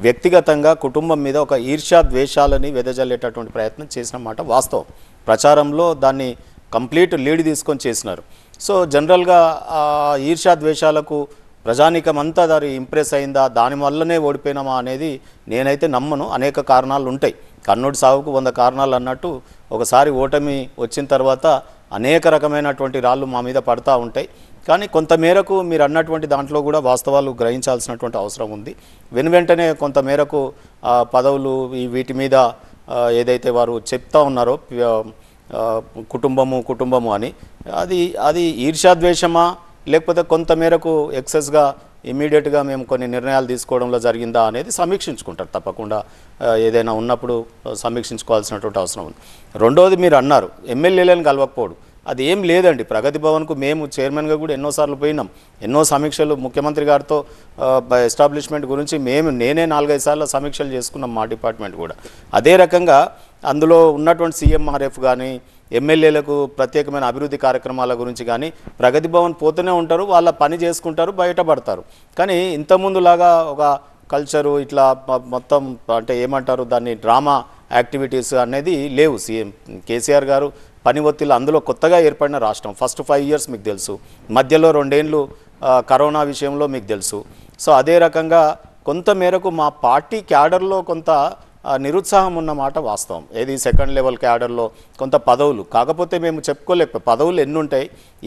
వ్యక్తిగతంగా కుటుంబం మీద ఒక ఈర్ష్యా ద్వేషాలని వెదజల్లేటటువంటి ప్రయత్నం చేసిన మాట వాస్తవం. ప్రచారంలో దాన్ని కంప్లీట్ లీడ్ తీసుకొని చేసినారు. సో జనరల్గా ఈర్ష్యా ద్వేషాలకు ప్రజానీకం అంతా దాని ఇంప్రెస్ అయిందా, దానివల్లనే ఓడిపోయినామా అనేది నేనైతే నమ్మను. అనేక కారణాలు ఉంటాయి. కర్నూలు సాగుకు 100 కారణాలు అన్నట్టు ఒకసారి ఓటమి వచ్చిన తర్వాత అనేక రకమైనటువంటి రాళ్ళు మా మీద పడతా ఉంటాయి. కానీ కొంతమేరకు మీరు అన్నటువంటి దాంట్లో కూడా వాస్తవాలు గ్రహించాల్సినటువంటి అవసరం ఉంది. వెంటనే కొంతమేరకు పదవులు వీటి మీద ఏదైతే వారు చెప్తా ఉన్నారో కుటుంబము అని, అది ఈర్ష్యాద్వేషమా లేకపోతే కొంతమేరకు ఎక్సెస్గా ఇమీడియట్గా మేము కొన్ని నిర్ణయాలు తీసుకోవడంలో జరిగిందా అనేది సమీక్షించుకుంటారు. తప్పకుండా ఏదైనా ఉన్నప్పుడు సమీక్షించుకోవాల్సినటువంటి అవసరం ఉంది. రెండోది మీరు అన్నారు ఎమ్మెల్యేలను కలవకపోవడం, అది ఏం లేదండి. ప్రగతి భవన్కు మేము చైర్మన్గా కూడా ఎన్నోసార్లు పోయినాం, ఎన్నో సమీక్షలు ముఖ్యమంత్రి గారితో ఎస్టాబ్లిష్మెంట్ గురించి నేనే 4-5 సార్లు సమీక్షలు చేసుకున్నాం, మా డిపార్ట్మెంట్ కూడా. అదే రకంగా అందులో ఉన్నటువంటి సీఎంఆర్ఎఫ్ కానీ ఎమ్మెల్యేలకు ప్రత్యేకమైన అభివృద్ధి కార్యక్రమాల గురించి కానీ ప్రగతి భవన్ పోతూనే ఉంటారు, వాళ్ళ పని చేసుకుంటారు, బయటపడతారు. కానీ ఇంతకుముందులాగా ఒక కల్చరు ఇట్లా మొత్తం అంటే ఏమంటారు దాన్ని డ్రామా యాక్టివిటీస్ అనేది లేవు. సీఎం కేసీఆర్ గారు పని ఒత్తిళ్ళు, అందులో కొత్తగా ఏర్పడిన రాష్ట్రం, ఫస్ట్ 5 ఇయర్స్ మీకు తెలుసు, మధ్యలో 2 ఏళ్ళు కరోనా విషయంలో మీకు తెలుసు. సో అదే రకంగా కొంతమేరకు మా పార్టీ క్యాడర్లో కొంత నిరుత్సాహం ఉన్నమాట వాస్తవం. ఏది సెకండ్ లెవెల్ క్యాడర్లో కొంత పదవులు, కాకపోతే మేము చెప్పుకోలేక పదవులు ఎన్నుంటాయి,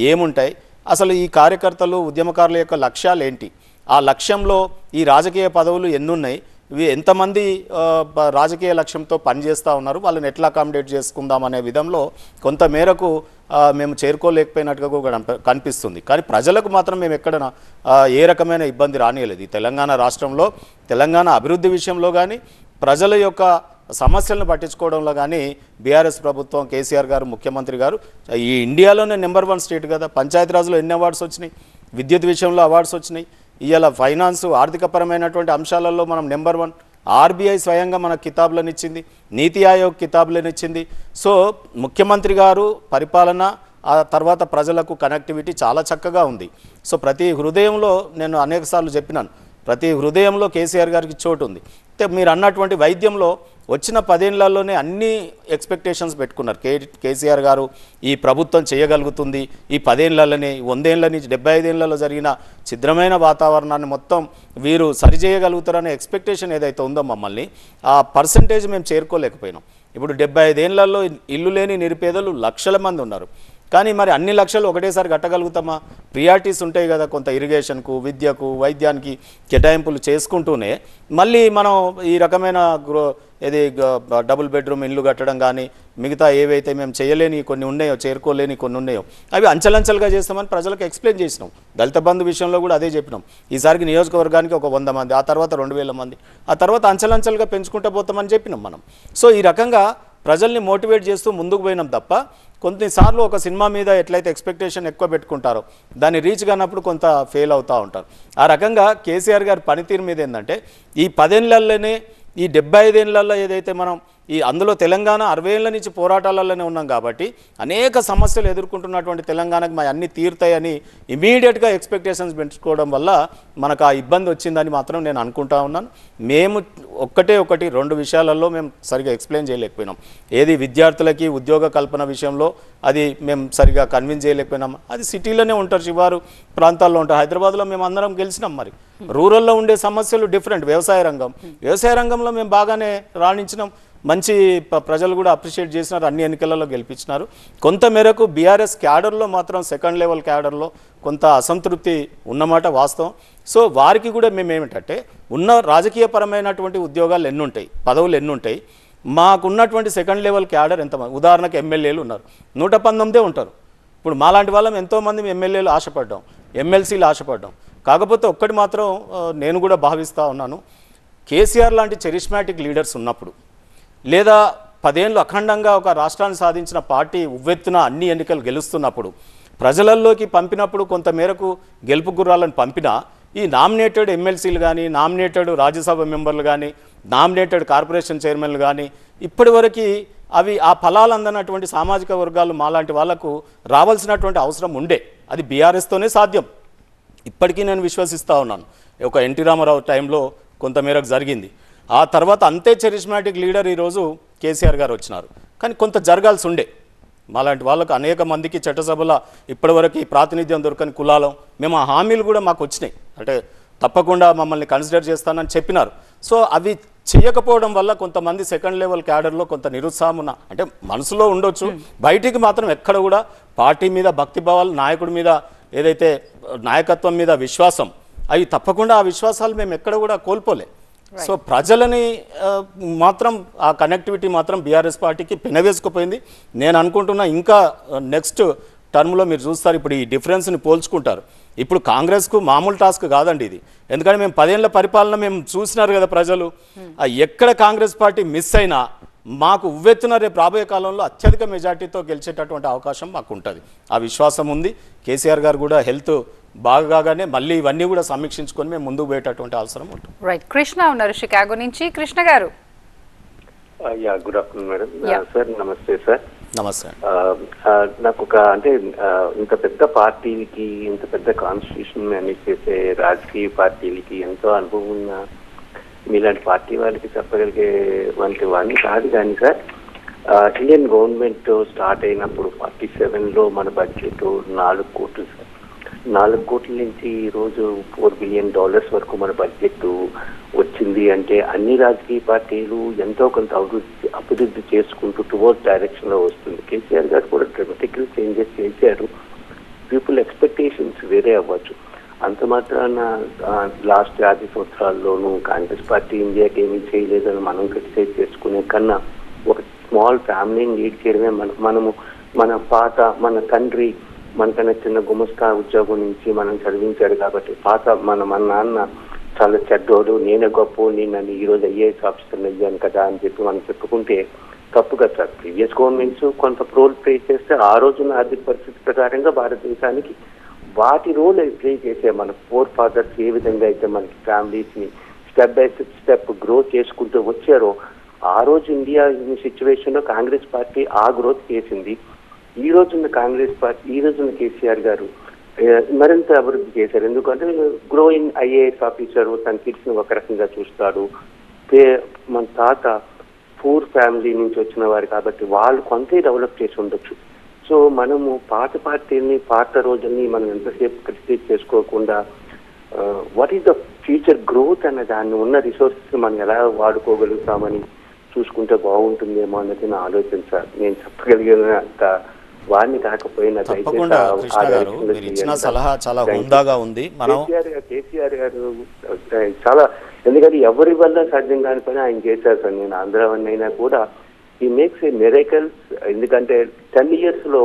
ఏముంటాయి, అసలు ఈ కార్యకర్తలు ఉద్యమకారుల యొక్క లక్ష్యాలు ఏంటి, ఆ లక్ష్యంలో ఈ రాజకీయ పదవులు ఎన్నున్నాయి, ఇవి ఎంతమంది రాజకీయ లక్ష్యంతో పనిచేస్తూ ఉన్నారు, వాళ్ళని ఎట్లా అకామిడేట్ చేసుకుందాం అనే విధంలో కొంతమేరకు మేము చేరుకోలేకపోయినట్టుగా కూడా కనిపిస్తుంది. కానీ ప్రజలకు మాత్రం మేము ఎక్కడ ఏ రకమైన ఇబ్బంది రానియలేదు. ఈ తెలంగాణ రాష్ట్రంలో తెలంగాణ అభివృద్ధి విషయంలో కానీ ప్రజల యొక్క సమస్యలను పట్టించుకోవడంలో కానీ బీఆర్ఎస్ ప్రభుత్వం, కేసీఆర్ గారు ముఖ్యమంత్రి గారు ఈ ఇండియాలోనే నెంబర్ 1 స్టేట్ కదా. పంచాయతీరాజ్లో ఎన్ని అవార్డ్స్ వచ్చినాయి, విద్యుత్ విషయంలో అవార్డ్స్ వచ్చినాయి, ఇవాళ ఫైనాన్స్ ఆర్థికపరమైనటువంటి అంశాలలో మనం నెంబర్ 1. ఆర్బీఐ స్వయంగా మన కితాబులను ఇచ్చింది, నీతి ఆయోగ్ కితాబులను ఇచ్చింది. సో ముఖ్యమంత్రి గారు పరిపాలన, ఆ తర్వాత ప్రజలకు కనెక్టివిటీ చాలా చక్కగా ఉంది. సో ప్రతి హృదయంలో నేను అనేకసార్లు చెప్పినాను, ప్రతి హృదయంలో కేసీఆర్ గారికి చోటు ఉంది. మీరు అన్నటువంటి వైద్యంలో వచ్చిన 10 ఏళ్లలోనే అన్ని ఎక్స్పెక్టేషన్స్ పెట్టుకున్నారు. కేసీఆర్ గారు ఈ ప్రభుత్వం చేయగలుగుతుంది, ఈ 10 ఏళ్లలోనే 100 ఏళ్ల నుంచి 75 ఏళ్లలో జరిగిన ఛిద్రమైన వాతావరణాన్ని మొత్తం వీరు సరిచేయగలుగుతారనే ఎక్స్పెక్టేషన్ ఏదైతే ఉందో మమ్మల్ని, ఆ పర్సంటేజ్ మేము చేరుకోలేకపోయినాం. ఇప్పుడు 75 ఏళ్లలో ఇల్లు లేని నిరుపేదలు లక్షల మంది ఉన్నారు. కానీ మరి అన్ని లక్షలు ఒకటేసారి కట్టగలుగుతామా? ప్రియారిటీస్ ఉంటాయి కదా, కొంత ఇరిగేషన్కు, విద్యకు, వైద్యానికి కేటాయింపులు చేసుకుంటూనే మళ్ళీ మనం ఈ రకమైన డబుల్ బెడ్రూమ్ ఇల్లు కట్టడం కానీ మిగతా ఏవైతే మేము చేయలేని కొన్ని ఉన్నాయో, చేరుకోలేని కొన్ని ఉన్నాయో అవి అంచెలంచెలుగా చేస్తామని ప్రజలకు ఎక్స్ప్లెయిన్ చేసినాం. దళిత బంధు విషయంలో కూడా అదే చెప్పినాం. ఈసారికి నియోజకవర్గానికి ఒక 100 మంది, ఆ తర్వాత 2000 మంది, ఆ తర్వాత అంచెలంచెలుగా పెంచుకుంటూ పోతామని చెప్పినాం మనం. సో ఈ రకంగా ప్రజల్ని మోటివేట్ చేస్తూ ముందుకు పోయినాం తప్ప కొన్నిసార్లు ఒక సినిమా మీద ఎట్లయితే ఎక్స్పెక్టేషన్ ఎక్కువ పెట్టుకుంటారో దాన్ని రీచ్ కానప్పుడు కొంత ఫెయిల్ అవుతూ ఉంటారు. ఆ రకంగా కేసీఆర్ గారి పనితీరు మీద ఏంటంటే ఈ 10 ఏళ్లలోనే, ఈ 75 ఏళ్లలో ఏదైతే మనం అందులో తెలంగాణ 60 ఏళ్ల నుంచి పోరాటాలలోనే ఉన్నాం కాబట్టి అనేక సమస్యలు ఎదుర్కొంటున్నటువంటి తెలంగాణకు మా అన్ని తీరుతాయని ఇమీడియట్గా ఎక్స్పెక్టేషన్స్ పెంచుకోవడం వల్ల మనకు ఆ ఇబ్బంది వచ్చిందని మాత్రం నేను అనుకుంటా ఉన్నాను. మేము ఒకటి 2 విషయాలలో మేము సరిగా ఎక్స్ప్లెయిన్ చేయలేకపోయినాం. ఏది విద్యార్థులకి ఉద్యోగ కల్పన విషయంలో అది మేము సరిగా కన్విన్స్ చేయలేకపోయినాం. అది సిటీలోనే ఉంటారు, శివారు ప్రాంతాల్లో ఉంటారు. హైదరాబాద్లో మేము అందరం గెలిచినాం. మరి రూరల్లో ఉండే సమస్యలు డిఫరెంట్. వ్యవసాయ రంగంలో మేము బాగానే రాణించినాం. మంచి ప్రజలు కూడా అప్రిషియేట్ చేసినారు, అన్ని ఎన్నికలలో గెలిపించినారు. కొంత మేరకు బీఆర్ఎస్ క్యాడర్లో మాత్రం సెకండ్ లెవెల్ క్యాడర్లో కొంత అసంతృప్తి ఉన్నమాట వాస్తవం. సో వారికి కూడా మేము ఏమిటంటే ఉన్న రాజకీయపరమైనటువంటి ఉద్యోగాలు ఎన్నుంటాయి, పదవులు ఎన్నుంటాయి, మాకున్నటువంటి సెకండ్ లెవెల్ క్యాడర్ ఎంతమంది, ఉదాహరణకు ఎమ్మెల్యేలు ఉన్నారు, 119 ఉంటారు. ఇప్పుడు మాలాంటి వాళ్ళం ఎంతోమంది ఎమ్మెల్యేలు ఆశపడ్డాం, ఎమ్మెల్సీలు ఆశపడ్డాం. కాకపోతే ఒక్కటి మాత్రం నేను కూడా భావిస్తూ ఉన్నాను, కేసీఆర్ లాంటి చరిష్మాటిక్ లీడర్స్ ఉన్నప్పుడు, లేదా 10 ఏళ్ళు అఖండంగా ఒక రాష్ట్రాన్ని సాధించిన పార్టీ ఉవ్వెత్తున అన్ని ఎన్నికలు గెలుస్తున్నప్పుడు, ప్రజలలోకి పంపినప్పుడు కొంత మేరకు గెలుపు గుర్రాలను పంపినా ఈ నామినేటెడ్ ఎమ్మెల్సీలు కానీ, నామినేటెడ్ రాజ్యసభ మెంబర్లు కానీ, నామినేటెడ్ కార్పొరేషన్ చైర్మన్లు కానీ ఇప్పటివరకు అవి ఆ ఫలాలు అందనటువంటి సామాజిక వర్గాలు మాలాంటి వాళ్లకు రావాల్సినటువంటి అవసరం ఉండే. అది బీఆర్ఎస్తోనే సాధ్యం. ఇప్పటికీ నేను విశ్వసిస్తూ ఉన్నాను. ఒక ఎన్టీ రామారావు టైంలో కొంతమేరకు జరిగింది. ఆ తర్వాత అంతే చరిష్మాటిక్ లీడర్ ఈరోజు కేసీఆర్ గారు వచ్చినారు. కానీ కొంత జరగాల్సి ఉండే. మాలాంటి వాళ్ళకు అనేక మందికి చట్టసభలో ఇప్పటివరకు ప్రాతినిధ్యం దొరకని కులాలం మేము ఆ హామీలు కూడా మాకు వచ్చినాయి. అంటే తప్పకుండా మమ్మల్ని కన్సిడర్ చేస్తానని చెప్పినారు. సో అవి చేయకపోవడం వల్ల కొంతమంది సెకండ్ లెవెల్ క్యాడర్లో కొంత నిరుత్సాహం ఉన్న, అంటే మనసులో ఉండొచ్చు, బయటికి మాత్రం ఎక్కడ కూడా పార్టీ మీద భక్తిభావాలు, నాయకుడి మీద ఏదైతే నాయకత్వం మీద విశ్వాసం, అవి తప్పకుండా ఆ విశ్వాసాలు మేము ఎక్కడ కూడా కోల్పోలే. సో ప్రజలని మాత్రం ఆ కనెక్టివిటీ మాత్రం బీఆర్ఎస్ పార్టీకి పెనవేసుకుపోయింది. నేను అనుకుంటున్నా ఇంకా నెక్స్ట్ టర్మ్లో మీరు చూస్తారు, ఇప్పుడు ఈ డిఫరెన్స్ని పోల్చుకుంటారు. ఇప్పుడు కాంగ్రెస్కు మామూలు టాస్క్ కాదండి ఇది. ఎందుకంటే మేము 10 ఏళ్ల పరిపాలన మేము చూసినారు కదా ప్రజలు. ఎక్కడ కాంగ్రెస్ పార్టీ మిస్ అయినా మాకు ఉవ్వెత్తున రేపు రాబోయే కాలంలో అత్యధిక మెజార్టీతో గెలిచేటటువంటి అవకాశం మాకు ఉంటుంది. ఆ విశ్వాసం ఉంది. కేసీఆర్ గారు కూడా హెల్త్ బాగానే మళ్ళీ ఇవన్నీ కూడా సమీక్షించుకొని మేము ముందుకు పోయేటటువంటి అవసరం ఉంటుంది. రైట్. కృష్ణ ఉన్నారు షికాగో నుంచి. కృష్ణ గారు. Good afternoon madam. సార్ నమస్తే సార్. నమస్తే. నాకు అంటే ఇంత పెద్ద పార్టీలకి, ఇంత పెద్ద కాన్స్టిట్యూషన్ మేనేజ్ చేసే రాజకీయ పార్టీలకి ఎంతో అనుభవం ఉన్న మీలాంటి పార్టీ వాళ్ళకి చెప్పగలిగే వంటి వాడిని కాదు. కానీ సార్, ఇండియన్ గవర్నమెంట్ స్టార్ట్ అయినప్పుడు 47లో మన బడ్జెట్ 4 కోట్లు సార్. 4 కోట్ల నుంచి ఈరోజు $4 బిలియన్ వరకు మన బడ్జెట్ వచ్చింది. అంటే అన్ని రాజకీయ పార్టీలు ఎంతో కొంత అభివృద్ధి చేసుకుంటూ టువర్డ్స్ డైరెక్షన్ లో వస్తుంది. కేసీఆర్ గారు కూడా డ్రామాటికల్ చేంజెస్ చేశారు. పీపుల్ ఎక్స్పెక్టేషన్స్ వేరే అవ్వచ్చు. అంత మాత్రాన లాస్ట్ 50 సంవత్సరాల్లోనూ కాంగ్రెస్ పార్టీ ఇండియాకి ఏమీ చేయలేదని మనం క్రిటిసైజ్ చేసుకునే కన్నా ఒక స్మాల్ ఫ్యామిలీని లీడ్ చేయడమే మన తండ్రి మనకన్నా చిన్న గుమస్తా ఉద్యోగం నుంచి మనం చదివించాడు కాబట్టి మన నాన్న చాలా చెడ్డోడు, నేనే గొప్ప, నేను ఈరోజు ఐఏఎస్ ఆఫీసర్ అయ్యాను కదా అని చెప్పి మనం చెప్పుకుంటే తప్పు కదా సార్. ప్రీవియస్ గవర్నమెంట్స్ కొంత రోల్ ప్లే చేస్తే ఆ రోజున ఆర్థిక పరిస్థితి ప్రకారంగా భారతదేశానికి వాటి రోల్ ప్లే చేసే మన ఫోర్ ఫాదర్స్ ఏ విధంగా అయితే మనకి ఫ్యామిలీస్ ని స్టెప్ బై స్టెప్ గ్రో చేసుకుంటూ వచ్చారో, ఆ రోజు ఇండియా సిచ్యువేషన్ లో కాంగ్రెస్ పార్టీ ఆ గ్రోత్ చేసింది. ఈ రోజున్న కాంగ్రెస్ పార్టీ, ఈ రోజున్న కేసీఆర్ గారు మరింత అభివృద్ధి చేశారు. ఎందుకంటే గ్రోయింగ్ ఐఏఎస్ ఆఫీసర్ తన కిడ్స్ ని ఒక రకంగా చూస్తాడు. మన తాత పూర్ ఫ్యామిలీ నుంచి వచ్చిన వారు కాబట్టి వాళ్ళు కొంత డెవలప్ చేసి ఉండొచ్చు. సో మనము పాత పార్టీని, పాత రోజుల్ని మనం ఎంతసేపు క్రిటిసైజ్ చేసుకోకుండా what is the future growth అనే దాన్ని ఉన్న రిసోర్సెస్ మనం ఎలా వాడుకోగలుగుతామని చూసుకుంటే బాగుంటుందేమో అన్నది నా ఆలోచన సార్. నేను చెప్పగలిగినంత వాడిని కాకపోయినా కేసీఆర్ గారు చాలా, ఎందుకంటే ఎవరి వల్ల సాధ్యం కాని పని ఆయన చేశారు సార్. నేను ఆంధ్రావన్నైనా కూడా ఈ మేక్స్ ఏ మిరకల్స్. ఎందుకంటే 10 years లో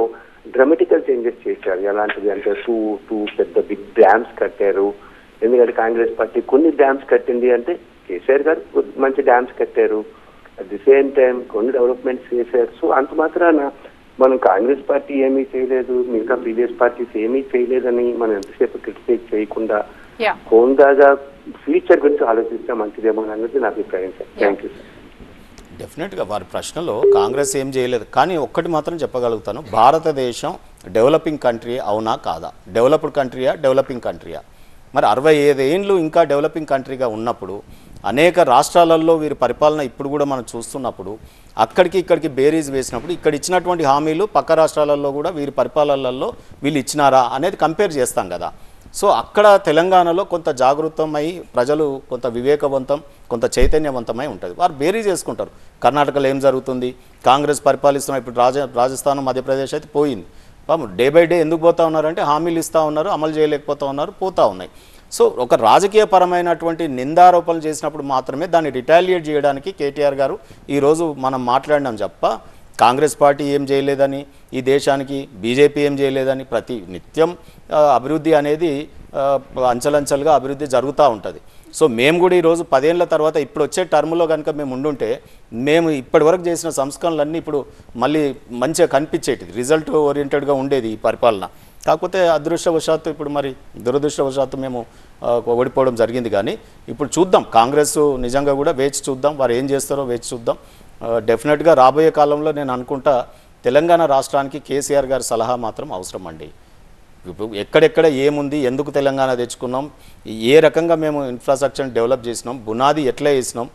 డ్రామాటికల్ చేంజెస్ చేశారు. ఎలాంటిది అంటే టూ పెద్ద బిగ్ డ్యామ్స్ కట్టారు. ఎందుకంటే కాంగ్రెస్ పార్టీ కొన్ని డ్యామ్స్ కట్టింది అంటే కేసీఆర్ గారు మంచి డ్యామ్స్ కట్టారు. అట్ ది సేమ్ టైం కొన్ని డెవలప్మెంట్స్ చేశారు. సో అంత మాత్రాన మనం కాంగ్రెస్ పార్టీ ఏమీ చేయలేదు, మిగతా ప్రీవియస్ పార్టీస్ ఏమీ చేయలేదని మనం ఎంతసేపు క్రిటిసైజ్ చేయకుండా హోందాగా ఫ్యూచర్ గురించి ఆలోచిస్తే మంచిదేమో అన్నది నా అభిప్రాయం సార్. Thank you sir. డెఫినెట్గా వారి ప్రశ్నలో కాంగ్రెస్ ఏం చేయలేదు, కానీ ఒక్కటి మాత్రం చెప్పగలుగుతాను, భారతదేశం డెవలపింగ్ కంట్రీ అవునా కాదా, డెవలప్డ్ కంట్రీయా డెవలపింగ్ కంట్రీయా? మరి 65 ఏళ్ళు ఇంకా డెవలపింగ్ కంట్రీగా ఉన్నప్పుడు, అనేక రాష్ట్రాలలో వీరి పరిపాలన ఇప్పుడు కూడా మనం చూస్తున్నప్పుడు, అక్కడికి ఇక్కడికి బేరీజ్ వేసినప్పుడు ఇక్కడ ఇచ్చినటువంటి హామీలు పక్క రాష్ట్రాలలో కూడా వీరి పరిపాలనలలో వీళ్ళు ఇచ్చినారా అనేది కంపేర్ చేస్తాం కదా. సో అక్కడ తెలంగాణలో కొంత జాగృతమై ప్రజలు కొంత వివేకవంతం, కొంత చైతన్యవంతమై ఉంటుంది, వారు బేరీజ్ చేసుకుంటారు. కర్ణాటకలో ఏం జరుగుతుంది, కాంగ్రెస్ పరిపాలిస్తున్న ఇప్పుడు రాజస్థాన్ మధ్యప్రదేశ్ అయితే పోయింది. డే బై డే ఎందుకు పోతా ఉన్నారంటే హామీలు ఇస్తూ ఉన్నారు, అమలు చేయలేకపోతూ ఉన్నారు, పోతూ ఉన్నాయి. సో ఒక రాజకీయపరమైనటువంటి నిందారోపణలు చేసినప్పుడు మాత్రమే దాన్ని రిటాలియేట్ చేయడానికి కేటీఆర్ గారు ఈరోజు మనం మాట్లాడినాం తప్ప కాంగ్రెస్ పార్టీ ఏం చేయలేదని, ఈ దేశానికి బీజేపీ ఏం చేయలేదని, ప్రతి నిత్యం అభివృద్ధి అనేది అంచెలంచెలుగా అభివృద్ధి జరుగుతూ ఉంటుంది. సో మేము కూడా ఈరోజు 10 ఏళ్ల తర్వాత ఇప్పుడు వచ్చే టర్మ్లో కనుక మేము ఉండుంటే మేము ఇప్పటివరకు చేసిన సంస్కరణలన్నీ ఇప్పుడు మళ్ళీ మంచిగా కనిపించేటిది, రిజల్ట్ ఓరియంటెడ్గా ఉండేది ఈ పరిపాలన. కాకపోతే అదృష్టవశాత్తు ఇప్పుడు మరి దురదృష్టవశాత్తు మేము ఓడిపోవడం జరిగింది. కానీ ఇప్పుడు చూద్దాం, కాంగ్రెస్ నిజంగా కూడా వేచి చూద్దాం, వారు ఏం చేస్తారో వేచి చూద్దాం. డెఫినెట్గా రాబోయే కాలంలో నేను అనుకుంటా తెలంగాణ రాష్ట్రానికి కేసీఆర్ గారి సలహా మాత్రం అవసరం అండి. ఇప్పుడు ఎక్కడెక్కడ ఏముంది, ఎందుకు తెలంగాణ తెచ్చుకున్నాం, ఏ రకంగా మేము ఇన్ఫ్రాస్ట్రక్చర్ని డెవలప్ చేసినాం, బునాది ఎట్లా వేసినాం,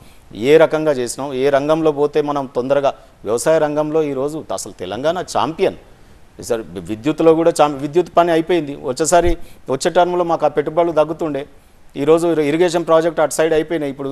ఏ రకంగా చేసినాం, ఏ రంగంలో పోతే మనం తొందరగా, వ్యవసాయ రంగంలో ఈరోజు అసలు తెలంగాణ ఛాంపియన్. సార్ విద్యుత్తులో కూడా విద్యుత్ పని అయిపోయింది, వచ్చే టర్మ్లో మాకు ఆ పెట్టుబడులు తగ్గుతుండే. ఈరోజు ఇరిగేషన్ ప్రాజెక్ట్ అటు సైడ్ అయిపోయినాయి, ఇప్పుడు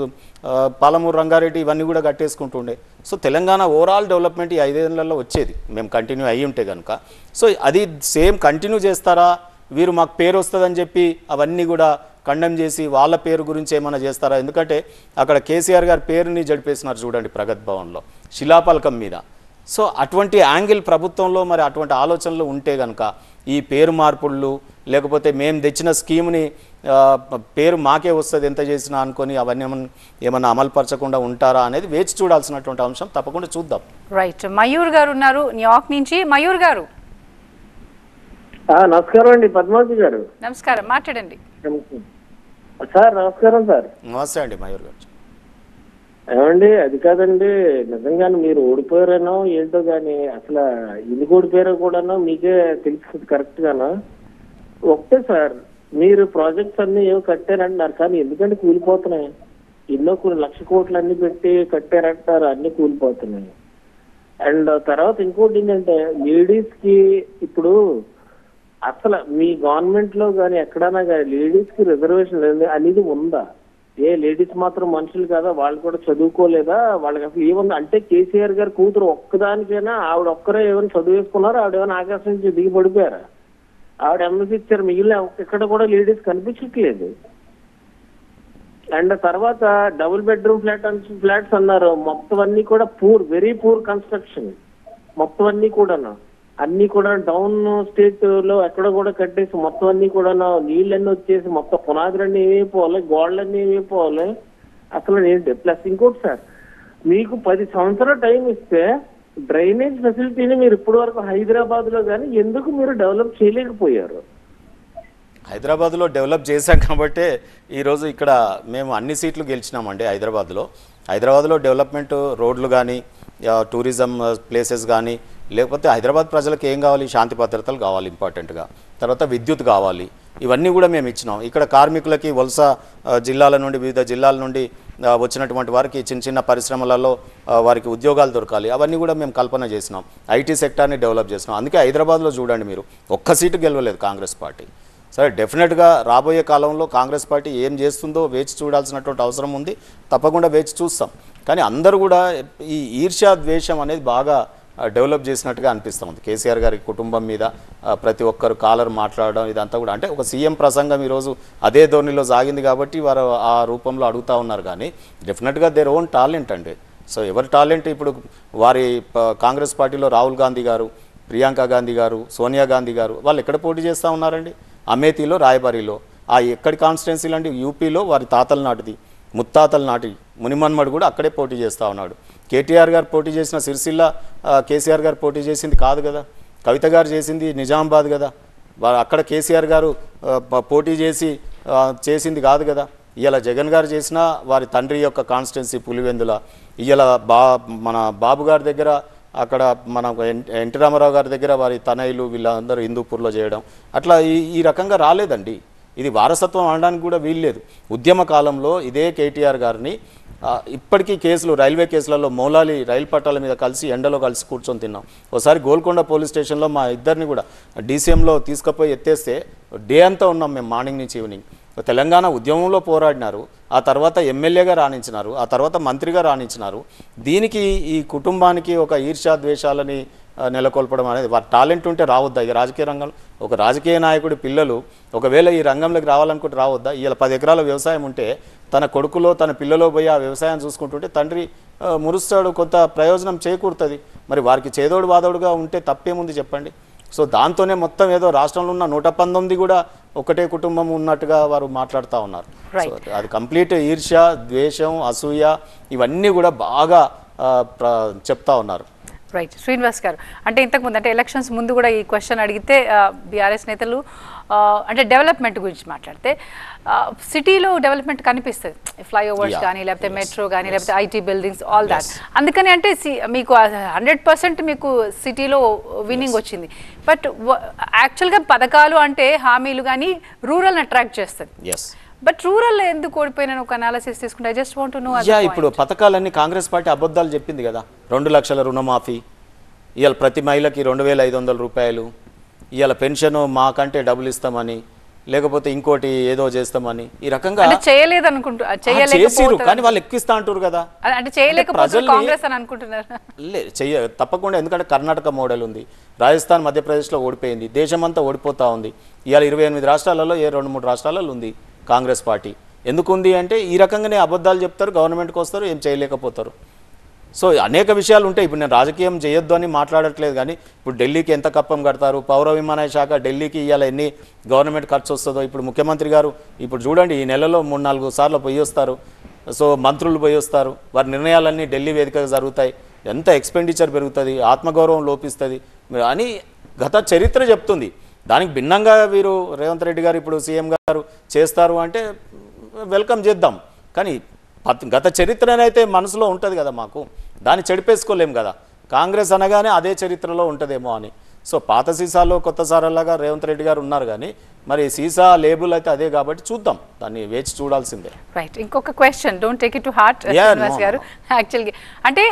పాలమూరు రంగారెడ్డి ఇవన్నీ కూడా కట్టేసుకుంటుండే. సో తెలంగాణ ఓవరాల్ డెవలప్మెంట్ ఈ 5 ఏళ్లలో వచ్చేది మేము కంటిన్యూ అయ్యి ఉంటే కనుక. సో అది సేమ్ కంటిన్యూ చేస్తారా, వీరు మాకు పేరు వస్తుందని చెప్పి అవన్నీ కూడా కండెమ్ చేసి వాళ్ళ పేరు గురించి ఏమైనా చేస్తారా? ఎందుకంటే అక్కడ కేసీఆర్ గారి పేరుని జడిపేసినారు చూడండి ప్రగతి భవన్లో శిలాపలకం మీద. సో అటువంటి యాంగిల్ ప్రభుత్వంలో మరి అటువంటి ఆలోచనలు ఉంటే కనుక ఈ పేరు మార్పుళ్ళు, లేకపోతే మేము తెచ్చిన స్కీమ్ని పేరు మాకే వస్తుంది ఎంత చేసినా అనుకొని అవన్నీ ఏమన్నా అమలుపరచకుండా ఉంటారా అనేది వేచి చూడాల్సినటువంటి అంశం. తప్పకుండా చూద్దాం. రైట్, మయూర్ గారు ఉన్నారు న్యూయార్క్ నుంచి. మయూర్ గారు నమస్కారం అండి. పద్మావతి గారు నమస్కారం, మాట్లాడండి సార్. నమస్కారం సార్. నమస్తే అండి మయూర్ గారు. ఏమండి, అది కాదండి, నిజంగానే మీరు ఓడిపోయారనో ఏంటో కానీ అసలు ఎందుకు ఓడిపోయారో కూడానో మీకే తెలుస్తుంది కరెక్ట్ గాను. ఒకటే సార్, మీరు ప్రాజెక్ట్స్ అన్ని ఏవో కట్టారంటున్నారు, కానీ ఎందుకంటే కూలిపోతున్నాయి. ఎన్నో కొన్ని 1,00,000 కోట్లు అన్ని పెట్టి కట్టారంటారు, అన్ని కూలిపోతున్నాయి. అండ్ తర్వాత ఇంకోటి ఏంటంటే లేడీస్ కి ఇప్పుడు అసలు మీ గవర్నమెంట్ లో కానీ ఎక్కడైనా కానీ లేడీస్ కి రిజర్వేషన్ అనేది ఉందా? ఏ లేడీస్ మాత్రం మనుషులు కదా, వాళ్ళు కూడా చదువుకోలేదా? వాళ్ళకి అసలు ఏముంది అంటే కేసీఆర్ గారి కూతురు ఒక్కదానికైనా ఆవిడ ఒక్కరే ఏమైనా చదువు వేసుకున్నారా? ఆవిడ ఏమైనా ఆకాశం నుంచి దిగి పడిపోయారా? ఆవిడ ఎంఎస్సీ ఇచ్చారు, మిగిలిన ఎక్కడ కూడా లేడీస్ కనిపించట్లేదు. అండ్ తర్వాత డబుల్ బెడ్రూమ్ ఫ్లాట్స్ అన్నారు, మొత్తం అన్ని కూడా వెరీ పూర్ కన్స్ట్రక్షన్, మొత్తం అన్ని కూడా డౌన్ స్టేట్ లో ఎక్కడ కూడా కట్టేసి మొత్తం అన్ని కూడా నీళ్ళన్నీ వచ్చేసి మొత్తం పునాదులన్నీ ఏమైపోవాలి, గోడలన్నీ ఏమైపోవాలి అసలు ఏంటి. ప్లస్ ఇంకోటి సార్, మీకు 10 సంవత్సరాలు టైం ఇస్తే డ్రైనేజ్ ఫెసిలిటీని మీరు ఇప్పటి వరకు హైదరాబాద్ లో కానీ ఎందుకు మీరు డెవలప్ చేయలేకపోయారు? హైదరాబాద్లో డెవలప్ చేశాం కాబట్టే ఈరోజు ఇక్కడ మేము అన్ని సీట్లు గెలిచినామండి. హైదరాబాద్లో డెవలప్మెంట్, రోడ్లు కానీ, టూరిజం ప్లేసెస్ కానీ, లేకపోతే హైదరాబాద్ ప్రజలకు ఏం కావాలి, శాంతి భద్రతలు కావాలి ఇంపార్టెంట్గా, తర్వాత విద్యుత్ కావాలి, ఇవన్నీ కూడా మేము ఇచ్చినాం. ఇక్కడ కార్మికులకి వలస జిల్లాల నుండి, వివిధ జిల్లాల నుండి వచ్చినటువంటి వారికి చిన్న చిన్న పరిశ్రమలలో వారికి ఉద్యోగాలు దొరకాలి, అవన్నీ కూడా మేము కల్పన చేసినాం. ఐటీ సెక్టార్ని డెవలప్ చేసినాం. అందుకే హైదరాబాద్లో చూడండి మీరు ఒక్క సీటు గెలవలేదు కాంగ్రెస్ పార్టీ. సరే, డెఫినెట్గా రాబోయే కాలంలో కాంగ్రెస్ పార్టీ ఏం చేస్తుందో వేచి చూడాల్సినటువంటి అవసరం ఉంది, తప్పకుండా వేచి చూస్తాం. కానీ అందరూ కూడా ఈ ఈర్ష్యా ద్వేషం అనేది బాగా డెవలప్ చేసినట్టుగా అనిపిస్తుంది కేసీఆర్ గారి కుటుంబం మీద. ప్రతి ఒక్కరు కాలర్ మాట్లాడడం ఇదంతా కూడా అంటే ఒక సీఎం ప్రసంగం ఈరోజు అదే ధోరణిలో సాగింది కాబట్టి వారు ఆ రూపంలో అడుగుతూ ఉన్నారు. కానీ డెఫినెట్గా దేర్ ఓన్ టాలెంట్ అండి. సో ఎవరి టాలెంట్ ఇప్పుడు వారి కాంగ్రెస్ పార్టీలో రాహుల్ గాంధీ గారు, ప్రియాంక గాంధీ గారు, సోనియా గాంధీ గారు వాళ్ళు ఎక్కడ పోటీ చేస్తూ ఉన్నారండి? అమేథీలో, రాయబరిలో. ఎక్కడి కాన్స్టిట్యున్సీలు అండి? యూపీలో వారి తాతల నాటిది, ముత్తాతల నాటి మునిమన్మడు కూడా అక్కడే పోటీ చేస్తూ ఉన్నాడు. కేటీఆర్ గారు పోటీ చేసిన సిరిసిల్ల కేసీఆర్ గారు పోటీ చేసింది కాదు కదా, కవిత గారు చేసింది నిజామాబాద్ కదా, అక్కడ కేసీఆర్ గారు పోటీ చేసింది కాదు కదా. ఇవాళ జగన్ గారు చేసిన వారి తండ్రి యొక్క కాన్స్టిట్యున్సీ పులివెందుల, ఇవాళ మన బాబు గారి దగ్గర, అక్కడ మన ఎన్టీ రామారావు గారి దగ్గర వారి తనయులు వీళ్ళందరూ హిందూపూర్లో చేయడం, అట్లా ఈ రకంగా రాలేదండి. ఇది వారసత్వం అనడానికి కూడా వీల్లేదు. ఉద్యమ కాలంలో ఇదే కేటీఆర్ గారిని ఇప్పటికీ కేసులు, రైల్వే కేసులలో మౌలాలి రైలు పట్టాల మీద కలిసి ఎండలో కలిసి కూర్చొని తిన్నాం. ఒకసారి గోల్కొండ పోలీస్ స్టేషన్లో మా ఇద్దరిని కూడా డీసీఎంలో తీసుకుపోయి ఎత్తేస్తే డే అంతా ఉన్నాం మేము, మార్నింగ్ నుంచి ఈవినింగ్. తెలంగాణ ఉద్యమంలో పోరాడినారు, ఆ తర్వాత ఎమ్మెల్యేగా రాణించినారు, ఆ తర్వాత మంత్రిగా రాణించినారు. దీనికి ఈ కుటుంబానికి ఒక ఈర్ష్యా ద్వేషాలని నెలకొల్పడం అనేది, వారి టాలెంట్ ఉంటే రావద్దా ఈ రాజకీయ రంగంలో? ఒక రాజకీయ నాయకుడి పిల్లలు ఒకవేళ ఈ రంగంలోకి రావాలనుకుంటే రావద్దా? ఇలా 10 ఎకరాల వ్యవసాయం ఉంటే తన కొడుకులో తన పిల్లలో పోయి ఆ వ్యవసాయం చూసుకుంటుంటే తండ్రి మురుస్తాడు, కొంత ప్రయోజనం చేకూరుతుంది. మరి వారికి చేదోడు వాదోడుగా ఉంటే తప్పేముంది చెప్పండి? సో దాంతోనే మొత్తం ఏదో రాష్ట్రంలో ఉన్న 119 కూడా ఒకటే కుటుంబం ఉన్నట్టుగా వారు మాట్లాడుతూ ఉన్నారు. సో అది కంప్లీట్ ఈర్ష్య, ద్వేషం, అసూయ ఇవన్నీ కూడా బాగా చెప్తా ఉన్నారు. రైట్. శ్రీనివాస్ గారు, అంటే ఇంతకుముందు అంటే ఎలక్షన్స్ ముందు కూడా ఈ క్వశ్చన్ అడిగితే బీఆర్ఎస్ నేతలు అంటే డెవలప్మెంట్ గురించి మాట్లాడితే సిటీలో డెవలప్మెంట్ కనిపిస్తుంది, ఫ్లైఓవర్స్ కానీ లేకపోతే మెట్రో కానీ లేకపోతే ఐటీ బిల్డింగ్స్ ఆల్ దాట్. అందుకని అంటే మీకు 100% మీకు సిటీలో విన్నింగ్ వచ్చింది. బట్ యాక్చువల్గా పథకాలు అంటే హామీలు కానీ రూరల్ని అట్రాక్ట్ చేస్తుంది. బట్ రూరల్ ఎందుకు ఓడిపోయిన ఒక అనాలిసిస్ తీసుకుంటే I just want to know. ఇప్పుడు పథకాలన్నీ కాంగ్రెస్ పార్టీ అబద్ధాలు చెప్పింది కదా. 2 లక్షల రుణమాఫీ, ఇవాళ ప్రతి మహిళకి 2,500 రూపాయలు, ఇవాళ పెన్షన్ మాకంటే డబ్బులు ఇస్తామని, లేకపోతే ఇంకోటి ఏదో చేస్తామని, ఈ రకంగా చేయలేదు అనుకుంటున్నారు. కానీ వాళ్ళు ఎక్కిస్తా అంటారు కదా, అంటే చేయలేకపోతే కాంగ్రెస్ అని అనుకుంటున్నారు. తప్పకుండా, ఎందుకంటే కర్ణాటక మోడల్ ఉంది, రాజస్థాన్ మధ్యప్రదేశ్లో ఓడిపోయింది, దేశమంతా ఓడిపోతా ఉంది. ఇవాళ 28 రాష్ట్రాలలో 2-3 రాష్ట్రాలలో ఉంది కాంగ్రెస్ పార్టీ. ఎందుకు ఉంది అంటే ఈ రకంగానే అబద్ధాలు చెప్తారు, గవర్నమెంట్కి వస్తారు, ఏం చేయలేకపోతారు. సో అనేక విషయాలు ఉంటాయి. ఇప్పుడు నేను రాజకీయం చేయొద్దు అని మాట్లాడట్లేదు, కానీ ఇప్పుడు ఢిల్లీకి ఎంత కప్పం కడతారు, పౌర విమానయాన శాఖ ఢిల్లీకి ఇవాళ ఎన్ని గవర్నమెంట్ ఖర్చు వస్తుందో. ఇప్పుడు ముఖ్యమంత్రి గారు ఇప్పుడు చూడండి, ఈ నెలలో 3-4 సార్లు పోయి వస్తారు. సో మంత్రులు పోయి వస్తారు, వారి నిర్ణయాలన్నీ ఢిల్లీ వేదికగా జరుగుతాయి. ఎంత ఎక్స్పెండిచర్ పెరుగుతుంది, ఆత్మగౌరవం లోపిస్తుంది అని గత చరిత్ర చెప్తుంది. దానికి భిన్నంగా వీరు రేవంత్ రెడ్డి గారు ఇప్పుడు సీఎం గారు చేస్తారు అంటే వెల్కమ్ చేద్దాం. కానీ గత చరిత్రనైతే మనసులో ఉంటుంది కదా మాకు, దాన్ని చెడిపేసుకోలేం కదా. కాంగ్రెస్ అనగానే అదే చరిత్రలో ఉంటుందేమో అని. సో పాత సీసాలో కొత్త సారలాగా రేవంత్ రెడ్డి గారు ఉన్నారు, కానీ మరి సీసా లేబుల్ అయితే అదే కాబట్టి చూద్దాం, దాన్ని వేచి చూడాల్సిందే. రైట్. ఇంకొక question, don't take it to heart Srinivas గారు. యాక్చువల్గా అంటే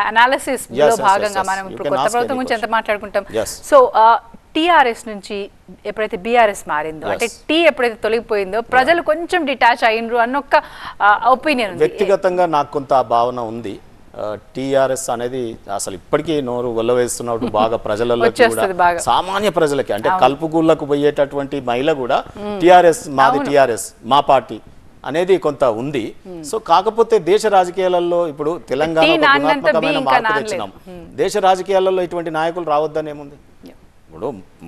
అనాలిసిస్ లో భాగంగా మనం ఇప్పుడు కొత్త ప్రభుత్వం గురించి ఎంత మాట్లాడుకుంటాం. సో టీఆర్ఎస్ నుంచి ఎప్పుడైతే బీఆర్ఎస్ మారిందో, అంటే టీ ఎప్పుడైతే తొలగిపోయిందో ప్రజలు కొంచెం డిటాచ్ అయ్యిండ్రు అన్న ఒక ఒపీనియన్ ఉంది. వ్యక్తిగతంగా నాకు కొంత భావన ఉంది. టీఆర్ఎస్ అనేది అసలు ఇప్పటికీ నోరు వల్లవేస్తున్నట్టు బాగా ప్రజలలో సామాన్య ప్రజలకి, అంటే కలుపుగూళ్ళకు పోయేటటువంటి మహిళ కూడా టీఆర్ఎస్ మాది, టీఆర్ఎస్ మా పార్టీ అనేది కొంత ఉంది. సో కాకపోతే దేశ రాజకీయాలలో ఇప్పుడు తెలంగాణ గుణాత్మకమైన మార్పు తెచ్చినాం. దేశ రాజకీయాలలో ఇటువంటి నాయకులు రావద్దనేముంది? ఇప్పుడు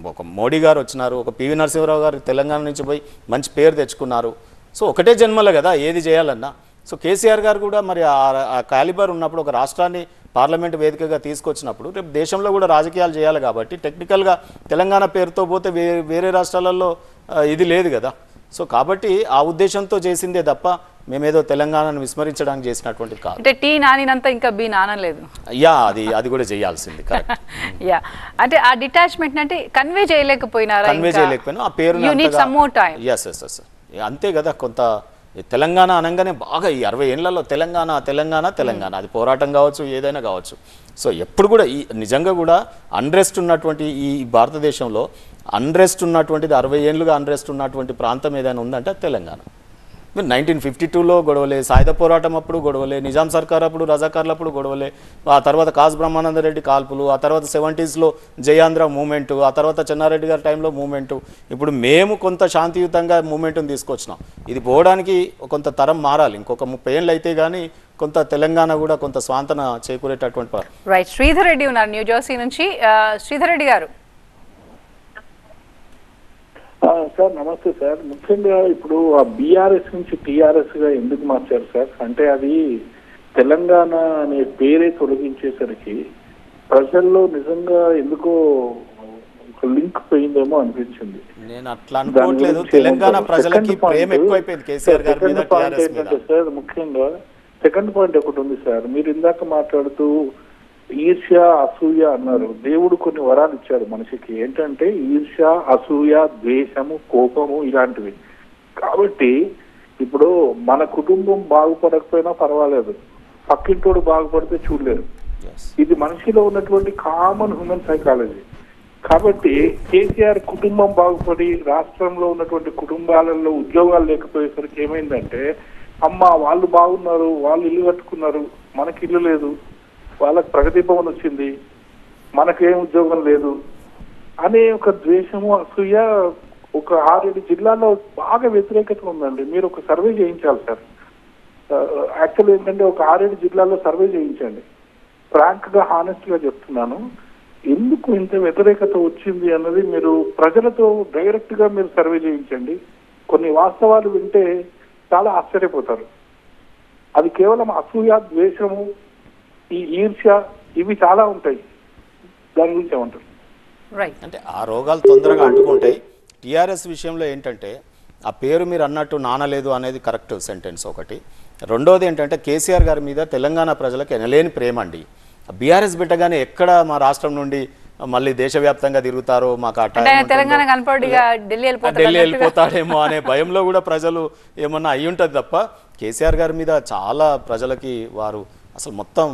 ఒక మోడీ గారు వచ్చినారు, ఒక పివి నరసింహరావు గారు తెలంగాణ నుంచి పోయి మంచి పేరు తెచ్చుకున్నారు. సో ఒకటే జన్మలే కదా ఏది చేయాలన్నా. సో కేసీఆర్ గారు కూడా మరి ఆ కాలిబర్ ఉన్నప్పుడు ఒక రాష్ట్రాన్ని పార్లమెంట్ వేదికగా తీసుకొచ్చినప్పుడు రేపు దేశంలో కూడా రాజకీయాలు చేయాలి కాబట్టి టెక్నికల్గా తెలంగాణ పేరుతో పోతే వేరే రాష్ట్రాలలో ఇది లేదు కదా. సో కాబట్టి ఆ ఉద్దేశంతో చేసిందే తప్ప మేమేదో తెలంగాణను విస్మరించడానికి చేసినటువంటిది కాదు. అంటే టీ నానినంత ఇంకా బి నానలేదు. యా, అది కూడా చేయాల్సింది. కరెక్ట్. యా, అంటే ఆ డిటాచ్మెంట్ అంటే కన్వే చేయలేకపోయినా ఆ పేరు అంతే కదా. కొంత తెలంగాణ అనగానే బాగా ఈ 60 ఏళ్లలో తెలంగాణ తెలంగాణ తెలంగాణ అది పోరాటం కావచ్చు, ఏదైనా కావచ్చు. సో ఎప్పుడు కూడా ఈ నిజంగా కూడా అన్రెస్ట్ ఉన్నటువంటి ఈ భారతదేశంలో అన్రెస్ట్ ఉన్నటువంటిది 60 ఏళ్ళుగా అన్రెస్ట్ ఉన్నటువంటి ప్రాంతం ఏదైనా ఉందంటే తెలంగాణ. 1952లో గొడవలే, సాయుధ పోరాటం అప్పుడు గొడవలే, నిజాం సర్కార్ అప్పుడు, రజాకార్లు అప్పుడు గొడవలే, ఆ తర్వాత కాసు బ్రహ్మానందరెడ్డి కాల్పులు, ఆ తర్వాత 70sలో జయాంధ్ర మూమెంటు, ఆ తర్వాత చెన్నారెడ్డి గారి టైంలో మూమెంటు. ఇప్పుడు మేము కొంత శాంతియుతంగా మూమెంట్ని తీసుకొచ్చినాం. ఇది పోవడానికి కొంత తరం మారాలి. ఇంకొక 30 ఏళ్ళు అయితే కానీ కొంత తెలంగాణ కూడా కొంత స్వాంతన చేకూరేటటువంటి. రైట్. శ్రీధర్ రెడ్డి ఉన్నారు న్యూ జెర్సీ నుంచి. శ్రీధర్ రెడ్డి గారు. సార్ నమస్తే సార్. ముఖ్యంగా ఇప్పుడు ఆ బీఆర్ఎస్ నుంచి టీఆర్ఎస్ గా ఎందుకు మార్చారు సార్? అంటే అది తెలంగాణ అనే పేరే తొలగించేసరికి ప్రజల్లో నిజంగా ఎందుకో లింక్ పోయిందేమో అనిపించింది. నేను అట్లా అనుకోవట్లేదు. తెలంగాణ ప్రజలకి ప్రేమ ఎక్కువైపోయింది కేసీఆర్ గారి మీద, టీఆర్ఎస్ మీద. సార్ ముఖ్యంగా సెకండ్ పాయింట్ ఒకటి ఉంది సార్. మీరు ఇందాక మాట్లాడుతూ ఈర్ష్య అసూయ అన్నారు. దేవుడు కొన్ని వరాలు ఇచ్చాడు మనిషికి, ఏంటంటే ఈర్ష్య అసూయ ద్వేషము కోపము ఇలాంటివి. కాబట్టి ఇప్పుడు మన కుటుంబం బాగుపడకపోయినా పర్వాలేదు, పక్కింటోడు బాగుపడితే చూడలేరు. ఇది మనిషిలో ఉన్నటువంటి కామన్ హ్యూమన్ సైకాలజీ. కాబట్టి కేసీఆర్ కుటుంబం బాగుపడి రాష్ట్రంలో ఉన్నటువంటి కుటుంబాలలో ఉద్యోగాలు లేకపోయేసరికి ఏమైందంటే, అమ్మ వాళ్ళు బాగున్నారు, వాళ్ళు ఇల్లు కట్టుకున్నారు, మనకి ఇల్లు లేదు, వాళ్ళకి ప్రగతి భవన్ వచ్చింది, మనకేం ఉద్యోగం లేదు అనే ఒక ద్వేషము అసూయ ఒక 6-7 జిల్లాల్లో బాగా వ్యతిరేకత ఉందండి. మీరు ఒక సర్వే చేయించాలి సార్. యాక్చువల్ ఏంటంటే ఒక 6-7 జిల్లాల్లో సర్వే చేయించండి. ఫ్రాంక్ గా హానెస్ట్ గా చెప్తున్నాను, ఎందుకు ఇంత వ్యతిరేకత వచ్చింది అన్నది మీరు ప్రజలతో డైరెక్ట్ గా మీరు సర్వే చేయించండి. కొన్ని వాస్తవాలు వింటే చాలా ఆశ్చర్యపోతారు. అది కేవలం అసూయ ద్వేషము ఈ ఈర్ష్య ఇవి చాలా ఉంటాయి. దాని గురించి ఏమంటారు? అంటే ఆ రోగాలు తొందరగా అంటుకుంటాయి. టీఆర్ఎస్ విషయంలో ఏంటంటే ఆ పేరు మీరు అన్నట్టు నానలేదు అనేది కరెక్ట్ సెంటెన్స్ ఒకటి. రెండోది ఏంటంటే కేసీఆర్ గారి మీద తెలంగాణ ప్రజలకు ఎనలేని ప్రేమ అండి. బీఆర్ఎస్ బిడ్డగానే ఎక్కడ మా రాష్ట్రం నుండి మళ్ళీ దేశవ్యాప్తంగా తిరుగుతారో మాకు ఢిల్లీ వెళ్ళిపోతాడేమో అనే భయంలో కూడా ప్రజలు ఏమన్నా అయి ఉంటుంది తప్ప కేసీఆర్ గారి మీద చాలా ప్రజలకి వారు అసలు మొత్తం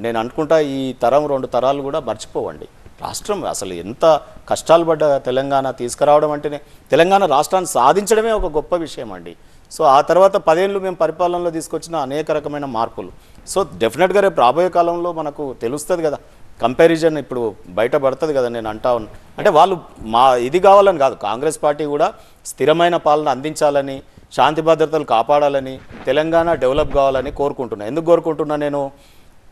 నేను అనుకుంటా ఈ తరం 2 తరాలు కూడా మర్చిపోవండి. రాష్ట్రం అసలు ఎంత కష్టాలు పడ్డ తెలంగాణ తీసుకురావడం అంటేనే తెలంగాణ రాష్ట్రాన్ని సాధించడమే ఒక గొప్ప విషయం అండి. సో ఆ తర్వాత 10 ఏళ్ళు మేము పరిపాలనలో తీసుకొచ్చిన అనేక రకమైన మార్పులు. సో డెఫినెట్గా రేపు రాబోయే కాలంలో మనకు తెలుస్తుంది కదా, కంపారిజన్ ఇప్పుడు బయటపడుతుంది కదా. నేను అంటే వాళ్ళు మా ఇది కావాలని కాదు, కాంగ్రెస్ పార్టీ కూడా స్థిరమైన పాలన అందించాలని, శాంతి భద్రతలు కాపాడాలని, తెలంగాణ డెవలప్ కావాలని కోరుకుంటున్నా. ఎందుకు కోరుకుంటున్నా? నేను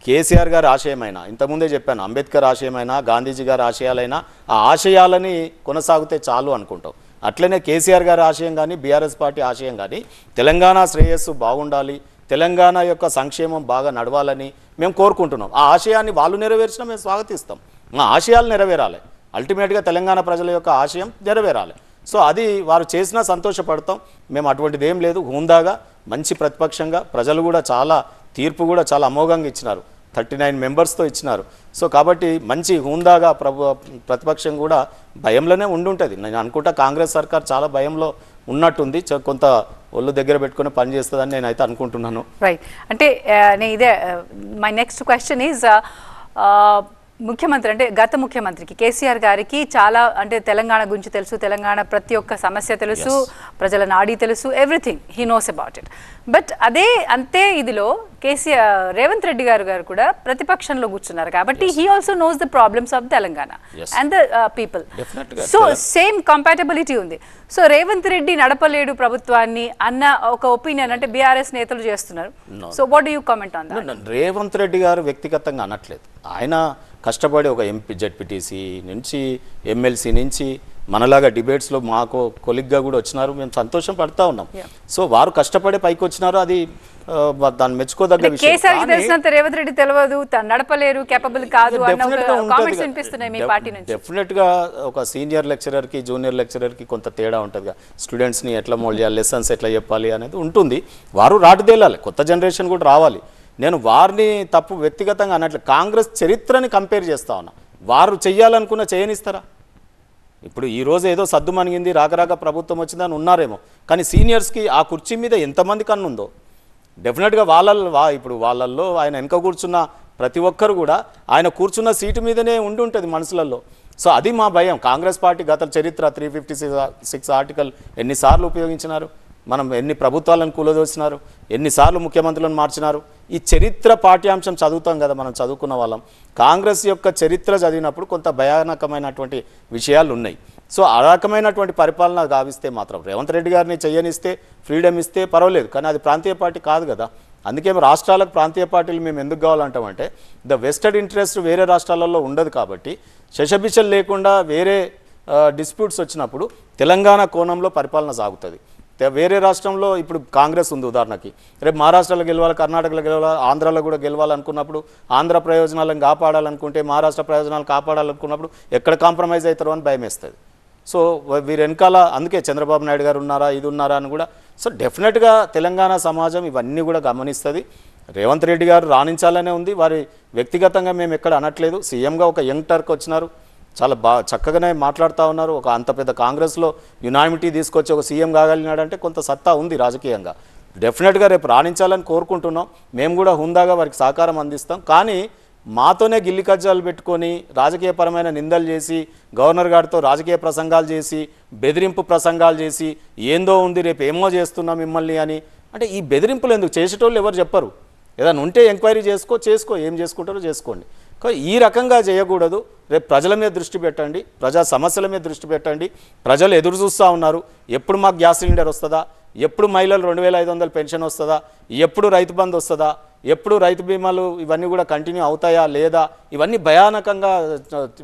కేసీఆర్ గారి ఆశయమైనా, ఇంతకుముందే చెప్పాను, అంబేద్కర్ ఆశయమైనా, గాంధీజీ గారి ఆశయాలైనా ఆ ఆశయాలని కొనసాగితే చాలు అనుకుంటాం. అట్లనే కేసీఆర్ గారి ఆశయం కానీ బీఆర్ఎస్ పార్టీ ఆశయం కానీ తెలంగాణ శ్రేయస్సు బాగుండాలి, తెలంగాణ యొక్క సంక్షేమం బాగా నడవాలని మేము కోరుకుంటున్నాం. ఆ ఆశయాన్ని వాళ్ళు నెరవేర్చినా మేము స్వాగతిస్తాం. మా ఆశయాలు నెరవేరాలి, అల్టిమేట్గా తెలంగాణ ప్రజల యొక్క ఆశయం నెరవేరాలి. సో అది వారు చేసినా సంతోషపడతాం. మేము అటువంటిది ఏం లేదు. హుందాగా మంచి ప్రతిపక్షంగా ప్రజలు కూడా చాలా తీర్పు కూడా చాలా అమోఘంగా ఇచ్చినారు, 39 మెంబర్స్తో ఇచ్చినారు. సో కాబట్టి మంచి హుందాగా ప్రతిపక్షం కూడా భయంలోనే ఉండుంటుంది. నేను అనుకుంటా కాంగ్రెస్ సర్కార్ చాలా భయంలో ఉన్నట్టుంది, కొంత ఒళ్ళు దగ్గర పెట్టుకుని పనిచేస్తుందని నేనైతే అనుకుంటున్నాను. రైట్. అంటే నేను ఇదే మై నెక్స్ట్ క్వశ్చన్ ఈజ్, ముఖ్యమంత్రి అంటే గత ముఖ్యమంత్రికి కేసీఆర్ గారికి చాలా అంటే తెలంగాణ గురించి తెలుసు, తెలంగాణ ప్రతి ఒక్క సమస్య తెలుసు, ప్రజల నాడీ తెలుసు, everything he knows about it. But అంతే ఇదిలో రేవంత్ రెడ్డి గారు కూడా ప్రతిపక్షంలో కూర్చున్నారు కాబట్టి he also knows the problems of Telangana and the people. So same compatibility ఉంది. సో రేవంత్ రెడ్డి నడపలేడు ప్రభుత్వాన్ని అన్న ఒక ఒపీనియన్ అంటే బీఆర్ఎస్ నేతలు చేస్తున్నారు. So what do you comment on that? Revanth Reddy గారు వ్యక్తిగతంగా అనట్లేదు. ఆయన కష్టపడి ఒక ఎంపీ జెడ్పీటీసీ నుంచి ఎమ్మెల్సీ నుంచి మనలాగా డిబేట్స్లో మాకు కొలిగ్గా కూడా వచ్చినారు. మేము సంతోషం పడుతూ ఉన్నాం. సో వారు కష్టపడి పైకి వచ్చినారు, అది దాన్ని మెచ్చుకోదగ్గ విషయం. కేసీఆర్ తెలిసినంత రేవంత్ రెడ్డి తెలియదు, నడపలేరు, కేపబుల్ కాదు అన్న కామెంట్స్ వినిపిస్తున్నాయి మీ పార్టీ నుంచి. డెఫినెట్గా ఒక సీనియర్ లెక్చరర్కి జూనియర్ లెక్చరర్కి కొంత తేడా ఉంటుంది. స్టూడెంట్స్ని ఎట్లా మోల్డ్ చేయాలి, లెసన్స్ ఎట్లా చెప్పాలి అనేది ఉంటుంది. వారు రాటుదేలాలి, కొత్త జనరేషన్ కూడా రావాలి. నేను వారిని తప్పు వ్యక్తిగతంగా అన్నట్లు కాంగ్రెస్ చరిత్రని కంపేర్ చేస్తా ఉన్నా. వారు చెయ్యాలనుకున్న చేయనిస్తారా? ఇప్పుడు ఈరోజు ఏదో సద్దు మణిగింది, రాక ప్రభుత్వం వచ్చిందని ఉన్నారేమో, కానీ సీనియర్స్కి ఆ కుర్చీ మీద ఎంతమంది కన్నుందో డెఫినెట్గా ఇప్పుడు వాళ్ళల్లో ఆయన వెనక కూర్చున్న ప్రతి ఒక్కరు కూడా ఆయన కూర్చున్న సీటు మీదనే ఉండి ఉంటుంది మనసులలో. సో అది మా భయం. కాంగ్రెస్ పార్టీ గత చరిత్ర 356 ఆర్టికల్ ఎన్నిసార్లు ఉపయోగించినారు, మనం ఎన్ని ప్రభుత్వాలను కూలదోసినారు, ఎన్నిసార్లు ముఖ్యమంత్రులను మార్చినారు. ఈ చరిత్ర పాఠ్యాంశం చదువుతాం కదా మనం, చదువుకున్న వాళ్ళం. కాంగ్రెస్ యొక్క చరిత్ర చదివినప్పుడు కొంత భయానకమైనటువంటి విషయాలు ఉన్నాయి. సో ఆ రకమైనటువంటి పరిపాలన గావిస్తే మాత్రం రేవంత్ రెడ్డి గారిని చెయ్యనిస్తే, ఫ్రీడమ్ ఇస్తే పర్వాలేదు, కానీ అది ప్రాంతీయ పార్టీ కాదు కదా. అందుకే రాష్ట్రాలకు ప్రాంతీయ పార్టీలు మేము ఎందుకు కావాలంటామంటే ద వెస్టెడ్ ఇంట్రెస్ట్ వేరే రాష్ట్రాలలో ఉండదు కాబట్టి శషబిషలు లేకుండా వేరే డిస్ప్యూట్స్ వచ్చినప్పుడు తెలంగాణ కోణంలో పరిపాలన సాగుతుంది. వేరే రాష్ట్రంలో ఇప్పుడు కాంగ్రెస్ ఉంది ఉదాహరణకి, రేపు మహారాష్ట్రలో గెలవాలి, కర్ణాటకలో గెలవాలి, ఆంధ్రాలో కూడా గెలవాలనుకున్నప్పుడు, ఆంధ్ర ప్రయోజనాలను కాపాడాలనుకుంటే, మహారాష్ట్ర ప్రయోజనాలు కాపాడాలనుకున్నప్పుడు ఎక్కడ కాంప్రమైజ్ అవుతారో అని భయం వేస్తుంది. సో వీరు వెనకాల అందుకే చంద్రబాబు నాయుడు గారు ఉన్నారా, ఇది ఉన్నారా అని కూడా. సో డెఫినెట్గా తెలంగాణ సమాజం ఇవన్నీ కూడా గమనిస్తుంది. రేవంత్ రెడ్డి గారు రాణించాలనే ఉంది, వారి వ్యక్తిగతంగా మేము ఎక్కడ అనట్లేదు. సీఎంగా ఒక యంగ్ టర్క్ వచ్చినారు, చాలా చక్కగానే మాట్లాడుతూ ఉన్నారు. ఒక అంత పెద్ద కాంగ్రెస్లో యునానిమిటీ తీసుకొచ్చి ఒక సీఎం కాగలిగినాడంటే కొంత సత్తా ఉంది రాజకీయంగా. డెఫినెట్గా రేపు రాణించాలని కోరుకుంటున్నాం. మేము కూడా హుందాగా వారికి సహకారం అందిస్తాం. కానీ మాతోనే గిల్లి కజ్జాలు పెట్టుకొని రాజకీయపరమైన నిందలు చేసి, గవర్నర్ గారితో రాజకీయ ప్రసంగాలు చేసి, బెదిరింపు ప్రసంగాలు చేసి, ఏందో ఉంది రేపు ఏమో చేస్తున్నాం మిమ్మల్ని అని అంటే ఈ బెదిరింపులు ఎందుకు? చేసేటోళ్ళు ఎవరు చెప్పరు. ఏదైనా ఉంటే ఎంక్వైరీ చేసుకో, ఏం చేసుకుంటారో చేసుకోండి. ఈ రకంగా చేయకూడదు. రేపు ప్రజల మీద దృష్టి పెట్టండి, ప్రజా సమస్యల మీద దృష్టి పెట్టండి. ప్రజలు ఎదురు చూస్తూ ఉన్నారు, ఎప్పుడు మాకు గ్యాస్ సిలిండర్ వస్తుందా, ఎప్పుడు మహిళలు 2500 పెన్షన్ వస్తుందా, ఎప్పుడు రైతు బంధు వస్తుందా, ఎప్పుడు రైతు బీమాలు ఇవన్నీ కూడా కంటిన్యూ అవుతాయా లేదా, ఇవన్నీ భయానకంగా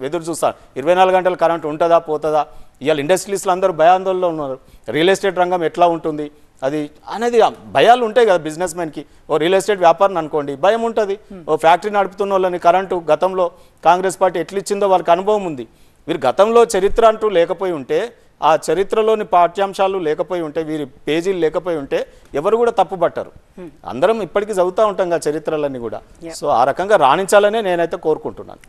ఎదురు చూస్తారు. 24 గంటలు కరెంట్ ఉంటుందా పోతుందా, ఇవాళ ఇండస్ట్రీస్లో అందరూ భయాందోళనలో ఉన్నారు. రియల్ ఎస్టేట్ రంగం ఎట్లా ఉంటుంది అది అనేది భయాలు ఉంటాయి కదా బిజినెస్ మ్యాన్కి. ఓ రియల్ ఎస్టేట్ వ్యాపారం అనుకోండి, భయం ఉంటుంది. ఓ ఫ్యాక్టరీ నడుపుతున్న వాళ్ళని కరెంటు గతంలో కాంగ్రెస్ పార్టీ ఎట్లిచ్చిందో వాళ్ళకి అనుభవం ఉంది. వీరు గతంలో చరిత్ర అంటూ లేకపోయి ఉంటే, ఆ చరిత్రలోని పాఠ్యాంశాలు లేకపోయి ఉంటే, వీరి పేజీలు లేకపోయి ఉంటే ఎవరు కూడా తప్పు పట్టరు. అందరం ఇప్పటికీ చదువుతూ ఉంటాం కదా చరిత్రలన్నీ కూడా. సో ఆ రకంగా రాణించాలనే నేనైతే కోరుకుంటున్నాను.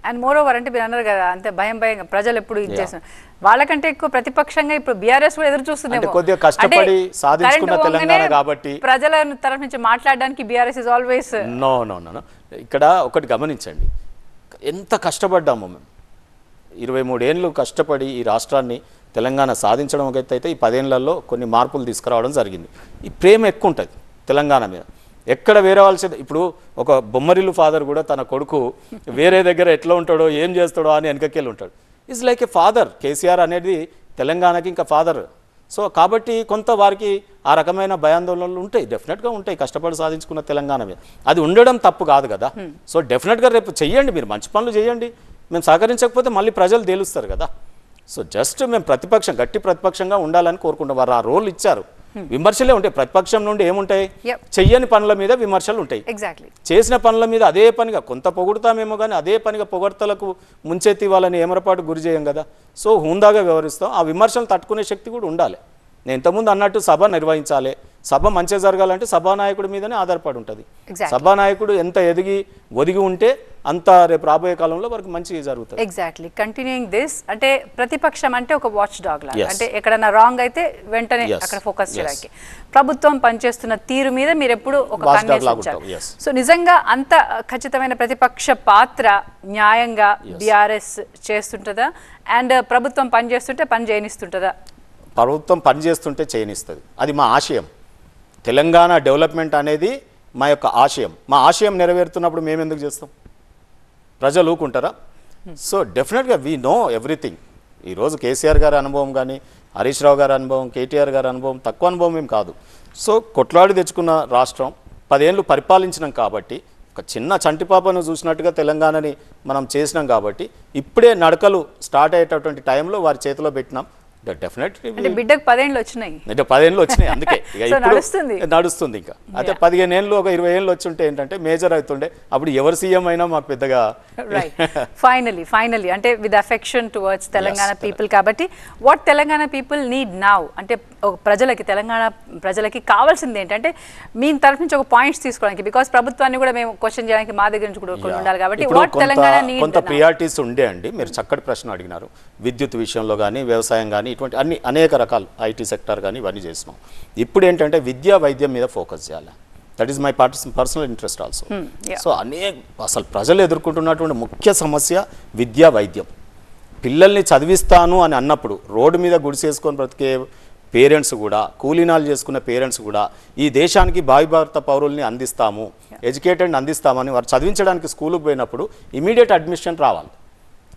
అండ్ మోర్ ఓవర్ అంటే మీరు అన్నారు కదా, అంతే భయంగా ప్రజలు ఎప్పుడు ఇది చేస్తున్నారు, వాళ్ళకంటే ఎక్కువ ప్రతిపక్షంగా ఇప్పుడు బీఆర్ఎస్ కూడా ఎదురు చూస్తుంది. కొద్దిగా కష్టపడి సాధించుకున్న తెలంగాణ కాబట్టి ప్రజల తరఫు నుంచి మాట్లాడడానికి బీఆర్ఎస్ ఇస్ ఆల్వేస్ నో. ఇక్కడ ఒకటి గమనించండి, ఎంత కష్టపడ్డాము మేము. 23 ఏళ్ళు కష్టపడి ఈ రాష్ట్రాన్ని తెలంగాణ సాధించడం ఒక ఎత్తు అయితే, ఈ 10 ఏళ్లలో కొన్ని మార్పులు తీసుకురావడం జరిగింది. ఈ ప్రేమ ఎక్కువ ఉంటుంది తెలంగాణ మీద. ఎక్కడ వేరే వాళ్ళ ఇప్పుడు ఒక బొమ్మరిల్లు ఫాదర్ కూడా తన కొడుకు వేరే దగ్గర ఎట్లా ఉంటాడో ఏం చేస్తాడో అని వెనకకెళ్ళి ఉంటాడు. Is like A father. KCR అనేది తెలంగాణకి ఇంకా ఫాదర్. సో కాబట్టి కొంత వారికి ఆ రకమైన భయాందోళనలు ఉంటాయి, డెఫినెట్గా ఉంటాయి కష్టపడి సాధించుకున్న తెలంగాణ మీద. అది ఉండడం తప్పు కాదు కదా. సో డెఫినెట్గా రేపు చెయ్యండి, మీరు మంచి పనులు చేయండి. మేము సహకరించకపోతే మళ్ళీ ప్రజలు తేలుస్తారు కదా. సో జస్ట్ మేము గట్టి ప్రతిపక్షంగా ఉండాలని కోరుకుంటాం. వారు ఆ రోల్ ఇచ్చారు. విమర్శలే ఉంటాయి, ప్రతిపక్షం నుండి ఏముంటాయి, చెయ్యని పనుల మీద విమర్శలు ఉంటాయి. చేసిన పనుల మీద అదే పనిగా కొంత పొగుడుతామేమో కానీ అదే పనిగా పొగడ్తలకు ముంచెత్తి వాళ్ళని ఏమరపాటు గురి చేయం కదా. సో హుందాగా వ్యవహరిస్తాం. ఆ విమర్శలు తట్టుకునే శక్తి కూడా ఉండాలి. నేను ఇంతకుముందు అన్నట్టు సభ నిర్వహించాలి. సభ మంచిగా జరగాలంటే సభానాయకుడి మీదనే ఆధారపడి ఉంటుంది. సభానాయకుడు ఎంత ఒదిగి ఉంటే అంత రేపు రాబోయే కాలంలో వరకు మంచిగా జరుగుతుంది. ఎగ్జాక్ట్లీ. కంటిన్యూయింగ్ దిస్ అంటే ప్రతిపక్షం అంటే ఒక వాచ్ డాగ్ లాగా, అంటే ఎక్కడన్నా రాంగ్ అయితే వెంటనే అక్కడ ఫోకస్ చేయడానికి ప్రభుత్వం పనిచేస్తున్న తీరు మీద మీరు ఎప్పుడు ఒక కన్నేసించారు. సో నిజంగా అంత ఖచ్చితమైన ప్రతిపక్ష పాత్ర న్యాయంగా బీఆర్ఎస్ చేస్తుంటుందా? అండ్ ప్రభుత్వం పనిచేస్తుంటే పని చేయనిస్తుంటుందా? ప్రభుత్వం పనిచేస్తుంటే చేయనిస్తుంది. అది మా ఆశయం. తెలంగాణ డెవలప్మెంట్ అనేది మా యొక్క ఆశయం. మా ఆశయం నెరవేరుతున్నప్పుడు మేము ఎందుకు చేస్తాం? ప్రజలు ఊకుంటారా? సో డెఫినెట్గా వీ నో ఎవ్రీథింగ్. ఈరోజు కేసీఆర్ గారి అనుభవం కానీ, హరీష్ రావు గారి అనుభవం, కేటీఆర్ గారి అనుభవం తక్కువ అనుభవం ఏం కాదు. సో కొట్లాడి తెచ్చుకున్న రాష్ట్రం 10 ఏళ్ళు పరిపాలించినాం కాబట్టి, ఒక చిన్న చంటిపాపను చూసినట్టుగా తెలంగాణని మనం చేసినాం కాబట్టి, ఇప్పుడే నడకలు స్టార్ట్ అయ్యేటటువంటి టైంలో వారి చేతిలో పెట్టినాం. డెఫినెట్లీ బిడ్డకు 10 ఏళ్ళు వచ్చినాయి. అంటే 10 ఏళ్ళు వచ్చినాయి, అందుకే నడుస్తుంది. ఇంకా అయితే 15 ఏళ్ళు ఒక 20 ఏళ్ళు వచ్చి ఉంటే ఏంటంటే మేజర్ అవుతుండే. అప్పుడు ఎవరు సీఎం అయినా మాకు పెద్దగా ఫైనలీ అంటే with affection towards Telangana people. కాబట్టి what Telangana people need now అంటే ప్రజలకి, తెలంగాణ ప్రజలకి కావాల్సింది ఏంటంటే మీ తరఫు నుంచి ఒక పాయింట్స్ తీసుకోవడానికి, బికాస్ ప్రభుత్వాన్ని కూడా మేము క్వశ్చన్ చేయడానికి మా దగ్గర నుంచి కూడా ఉండాలి. కాబట్టి వాట్ తెలంగాణ నీడ్ కొంత ప్రియారిటీస్ ఉండే అండి. మీరు చక్కటి ప్రశ్న అడిగినారు. విద్యుత్ విషయంలో కానీ, వ్యవసాయం కానీ, ఇటువంటి అనేక రకాలు ఐటీ సెక్టర్ కానీ ఇవన్నీ చేసినాం. ఇప్పుడు ఏంటంటే విద్యా వైద్యం మీద ఫోకస్ చేయాలి. That is my personal interest also. So అసలు ప్రజలు ఎదుర్కొంటున్నటువంటి ముఖ్య సమస్య విద్యా వైద్యం. పిల్లల్ని చదివిస్తాను అని అన్నప్పుడు రోడ్డు మీద గుడిసేసుకొని బ్రతికే పేరెంట్స్ కూడా, కూలీనాలు చేసుకున్న పేరెంట్స్ కూడా ఈ దేశానికి భావిభారత పౌరుల్ని అందిస్తాము, ఎడ్యుకేటెడ్ అందిస్తామని వారు చదివించడానికి స్కూల్కి పోయినప్పుడు ఇమీడియట్ అడ్మిషన్ రావాలి.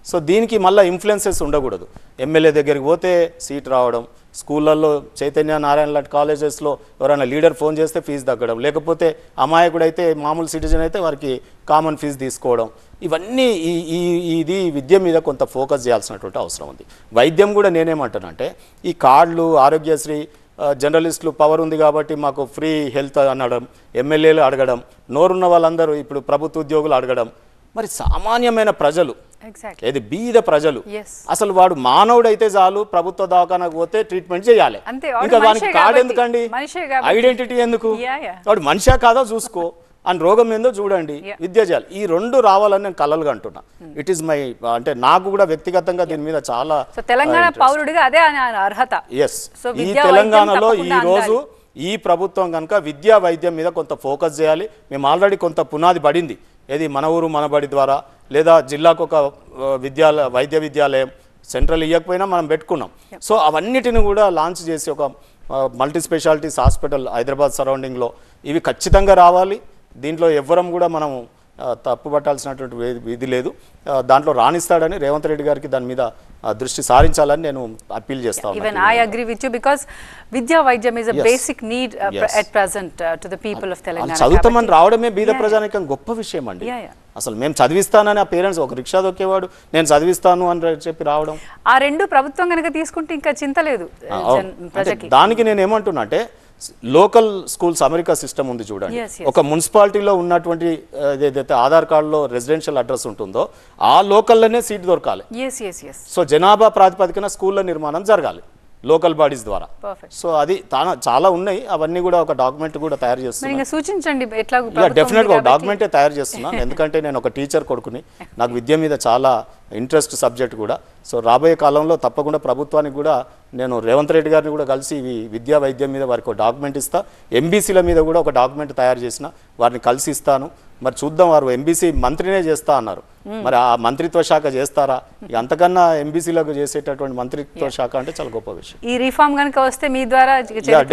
సో దీనికి మళ్ళీ ఇన్ఫ్లుయెన్సెస్ ఉండకూడదు. ఎమ్మెల్యే దగ్గరికి పోతే సీట్ రావడం, స్కూళ్ళల్లో చైతన్య నారాయణ లాంటి కాలేజెస్లో ఎవరైనా లీడర్ ఫోన్ చేస్తే ఫీజు తగ్గడం, లేకపోతే అమాయకుడైతే మామూలు సిటిజన్ అయితే వారికి కామన్ ఫీజు తీసుకోవడం, ఇవన్నీ ఇది విద్య మీద కొంత ఫోకస్ చేయాల్సినటువంటి అవసరం ఉంది. వైద్యం కూడా నేనేమంటానంటే ఈ కార్డులు, ఆరోగ్యశ్రీ, జర్నలిస్టులు పవర్ ఉంది కాబట్టి మాకు ఫ్రీ హెల్త్ అనడం, ఎమ్మెల్యేలు అడగడం, నోరున్న వాళ్ళందరూ ఇప్పుడు ప్రభుత్వ ఉద్యోగులు అడగడం, మరి సామాన్యమైన ప్రజలు ఏది బీద ప్రజలు అసలు వాడు మానవుడైతే చాలు ప్రభుత్వ దవాఖానకు పోతే ట్రీట్మెంట్ చేయాలి. ఇంకా వానికి కార్డు ఎందుకండి, ఐడెంటిటీ ఎందుకు, వాడు మనిషా కాదా చూసుకో, అని రోగం ఏందో చూడండి, విద్య చేయాలి. ఈ రెండు రావాలని నేను కలలుగా అంటున్నా. ఇట్ ఈస్ మై అంటే నాకు కూడా వ్యక్తిగతంగా దీని మీద చాలా తెలంగాణ పౌరుడిగా అదే అర్హత. ఎస్, ఈ తెలంగాణలో ఈ రోజు ఈ ప్రభుత్వం కనుక విద్యా వైద్యం మీద కొంత ఫోకస్ చేయాలి. మేము ఆల్రెడీ కొంత పునాది పడింది, ఏది మన ఊరు మన బడి ద్వారా, లేదా జిల్లాకు ఒక వైద్య విద్యాలయం సెంట్రల్ ఇవ్వకపోయినా మనం పెట్టుకున్నాం. సో అవన్నిటిని కూడా లాంచ్ చేసి ఒక మల్టీ స్పెషాలిటీస్ హాస్పిటల్ హైదరాబాద్ సరౌండింగ్లో ఇవి ఖచ్చితంగా రావాలి. దీంట్లో ఎవ్వరం కూడా మనం తప్పు పట్టాల్సినటువంటి విధి లేదు. దాంట్లో రాణిస్తాడని రేవంత్ రెడ్డి గారికి దాని మీద దృష్టి సారించాలని నేను అప్పీల్ చేస్తాను. Even I agree with you because విద్యా వైద్యం is a basic need at present to the people of Telangana. చదువుతామని రావడమే బీద ప్రజానికం గొప్ప విషయం అండి. అసలు మేము చదివిస్తానని ఆ పేరెంట్స్, ఒక రిక్షా దొక్కేవాడు నేను చదివిస్తాను అని చెప్పి రావడం, ఆ రెండు ప్రభుత్వం కనుక తీసుకుంటే ఇంకా చింత లేదు ప్రజకి. దానికి నేను ఏమంటున్నా అంటే లోకల్ స్కూల్స్ అమెరికా సిస్టమ్ ఉంది చూడండి. ఒక మున్సిపాలిటీలో ఉన్నటువంటి ఏదైతే ఆధార్ కార్డులో రెసిడెన్షియల్ అడ్రస్ ఉంటుందో ఆ లోకల్లోనే సీట్ దొరకాలి. సో జనాభా ప్రాతిపదికన స్కూళ్ళ నిర్మాణం జరగాలి లోకల్ బాడీస్ ద్వారా. సో అది చాలా ఉన్నాయి, అవన్నీ కూడా ఒక డాక్యుమెంట్ కూడా తయారు చేస్తున్నాను. సూచించండి, డెఫినెట్గా ఒక డాక్యుమెంటే తయారు చేస్తున్నాను. ఎందుకంటే నేను ఒక టీచర్ కొడుకుని, నాకు విద్య మీద చాలా ఇంట్రెస్ట్ సబ్జెక్ట్ కూడా. సో రాబోయే కాలంలో తప్పకుండా ప్రభుత్వానికి కూడా నేను రేవంత్ రెడ్డి గారిని కూడా కలిసి విద్యా వైద్యం మీద వారికి ఒక డాక్యుమెంట్ ఇస్తా. ఎంబీసీల మీద కూడా ఒక డాక్యుమెంట్ తయారు చేసిన వారిని కలిసి ఇస్తాను. మరి చూద్దాం, వారు ఎంబీసీ మంత్రినే చేస్తా అన్నారు, మరి ఆ మంత్రిత్వ శాఖ చేస్తారా? అంతకన్నా ఎంబీసీలకు చేసేటటువంటి మంత్రిత్వ శాఖ అంటే చాలా గొప్ప విషయం. ఈ రిఫార్మ్ కనుక వస్తే మీ ద్వారా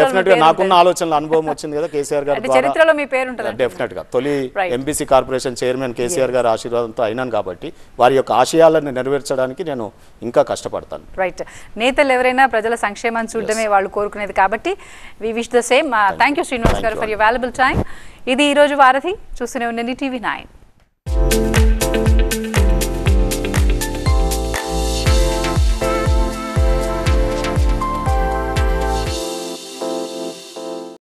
డెఫినెట్ గా నాకున్న ఆలోచనల అనుభవం వచ్చింది కదా కేసీఆర్ గారు, చరిత్రలో మీ పేరు ఉంటుంది. డెఫినెట్ గా తొలి ఎంబీసీ కార్పొరేషన్ చైర్మన్ కేసీఆర్ గారి ఆశీర్వాదంతో అయినాను కాబట్టి వారి యొక్క ఆశయాలను నెరవేర్చడానికి నేను ఇంకా కష్టపడతాను. రైట్, నేతలు ఎవరైనా ప్రజల సంక్షేమాన్ని చూడడమే వాళ్ళు కోరుకునేది కాబట్టి we wish the same. Thank you Srinivas గారు ఫర్ యువర్ వాల్యుబుల్ టైం. ఇది ఈరోజు వారధి. చూస్తూనే ఉండండి TV9.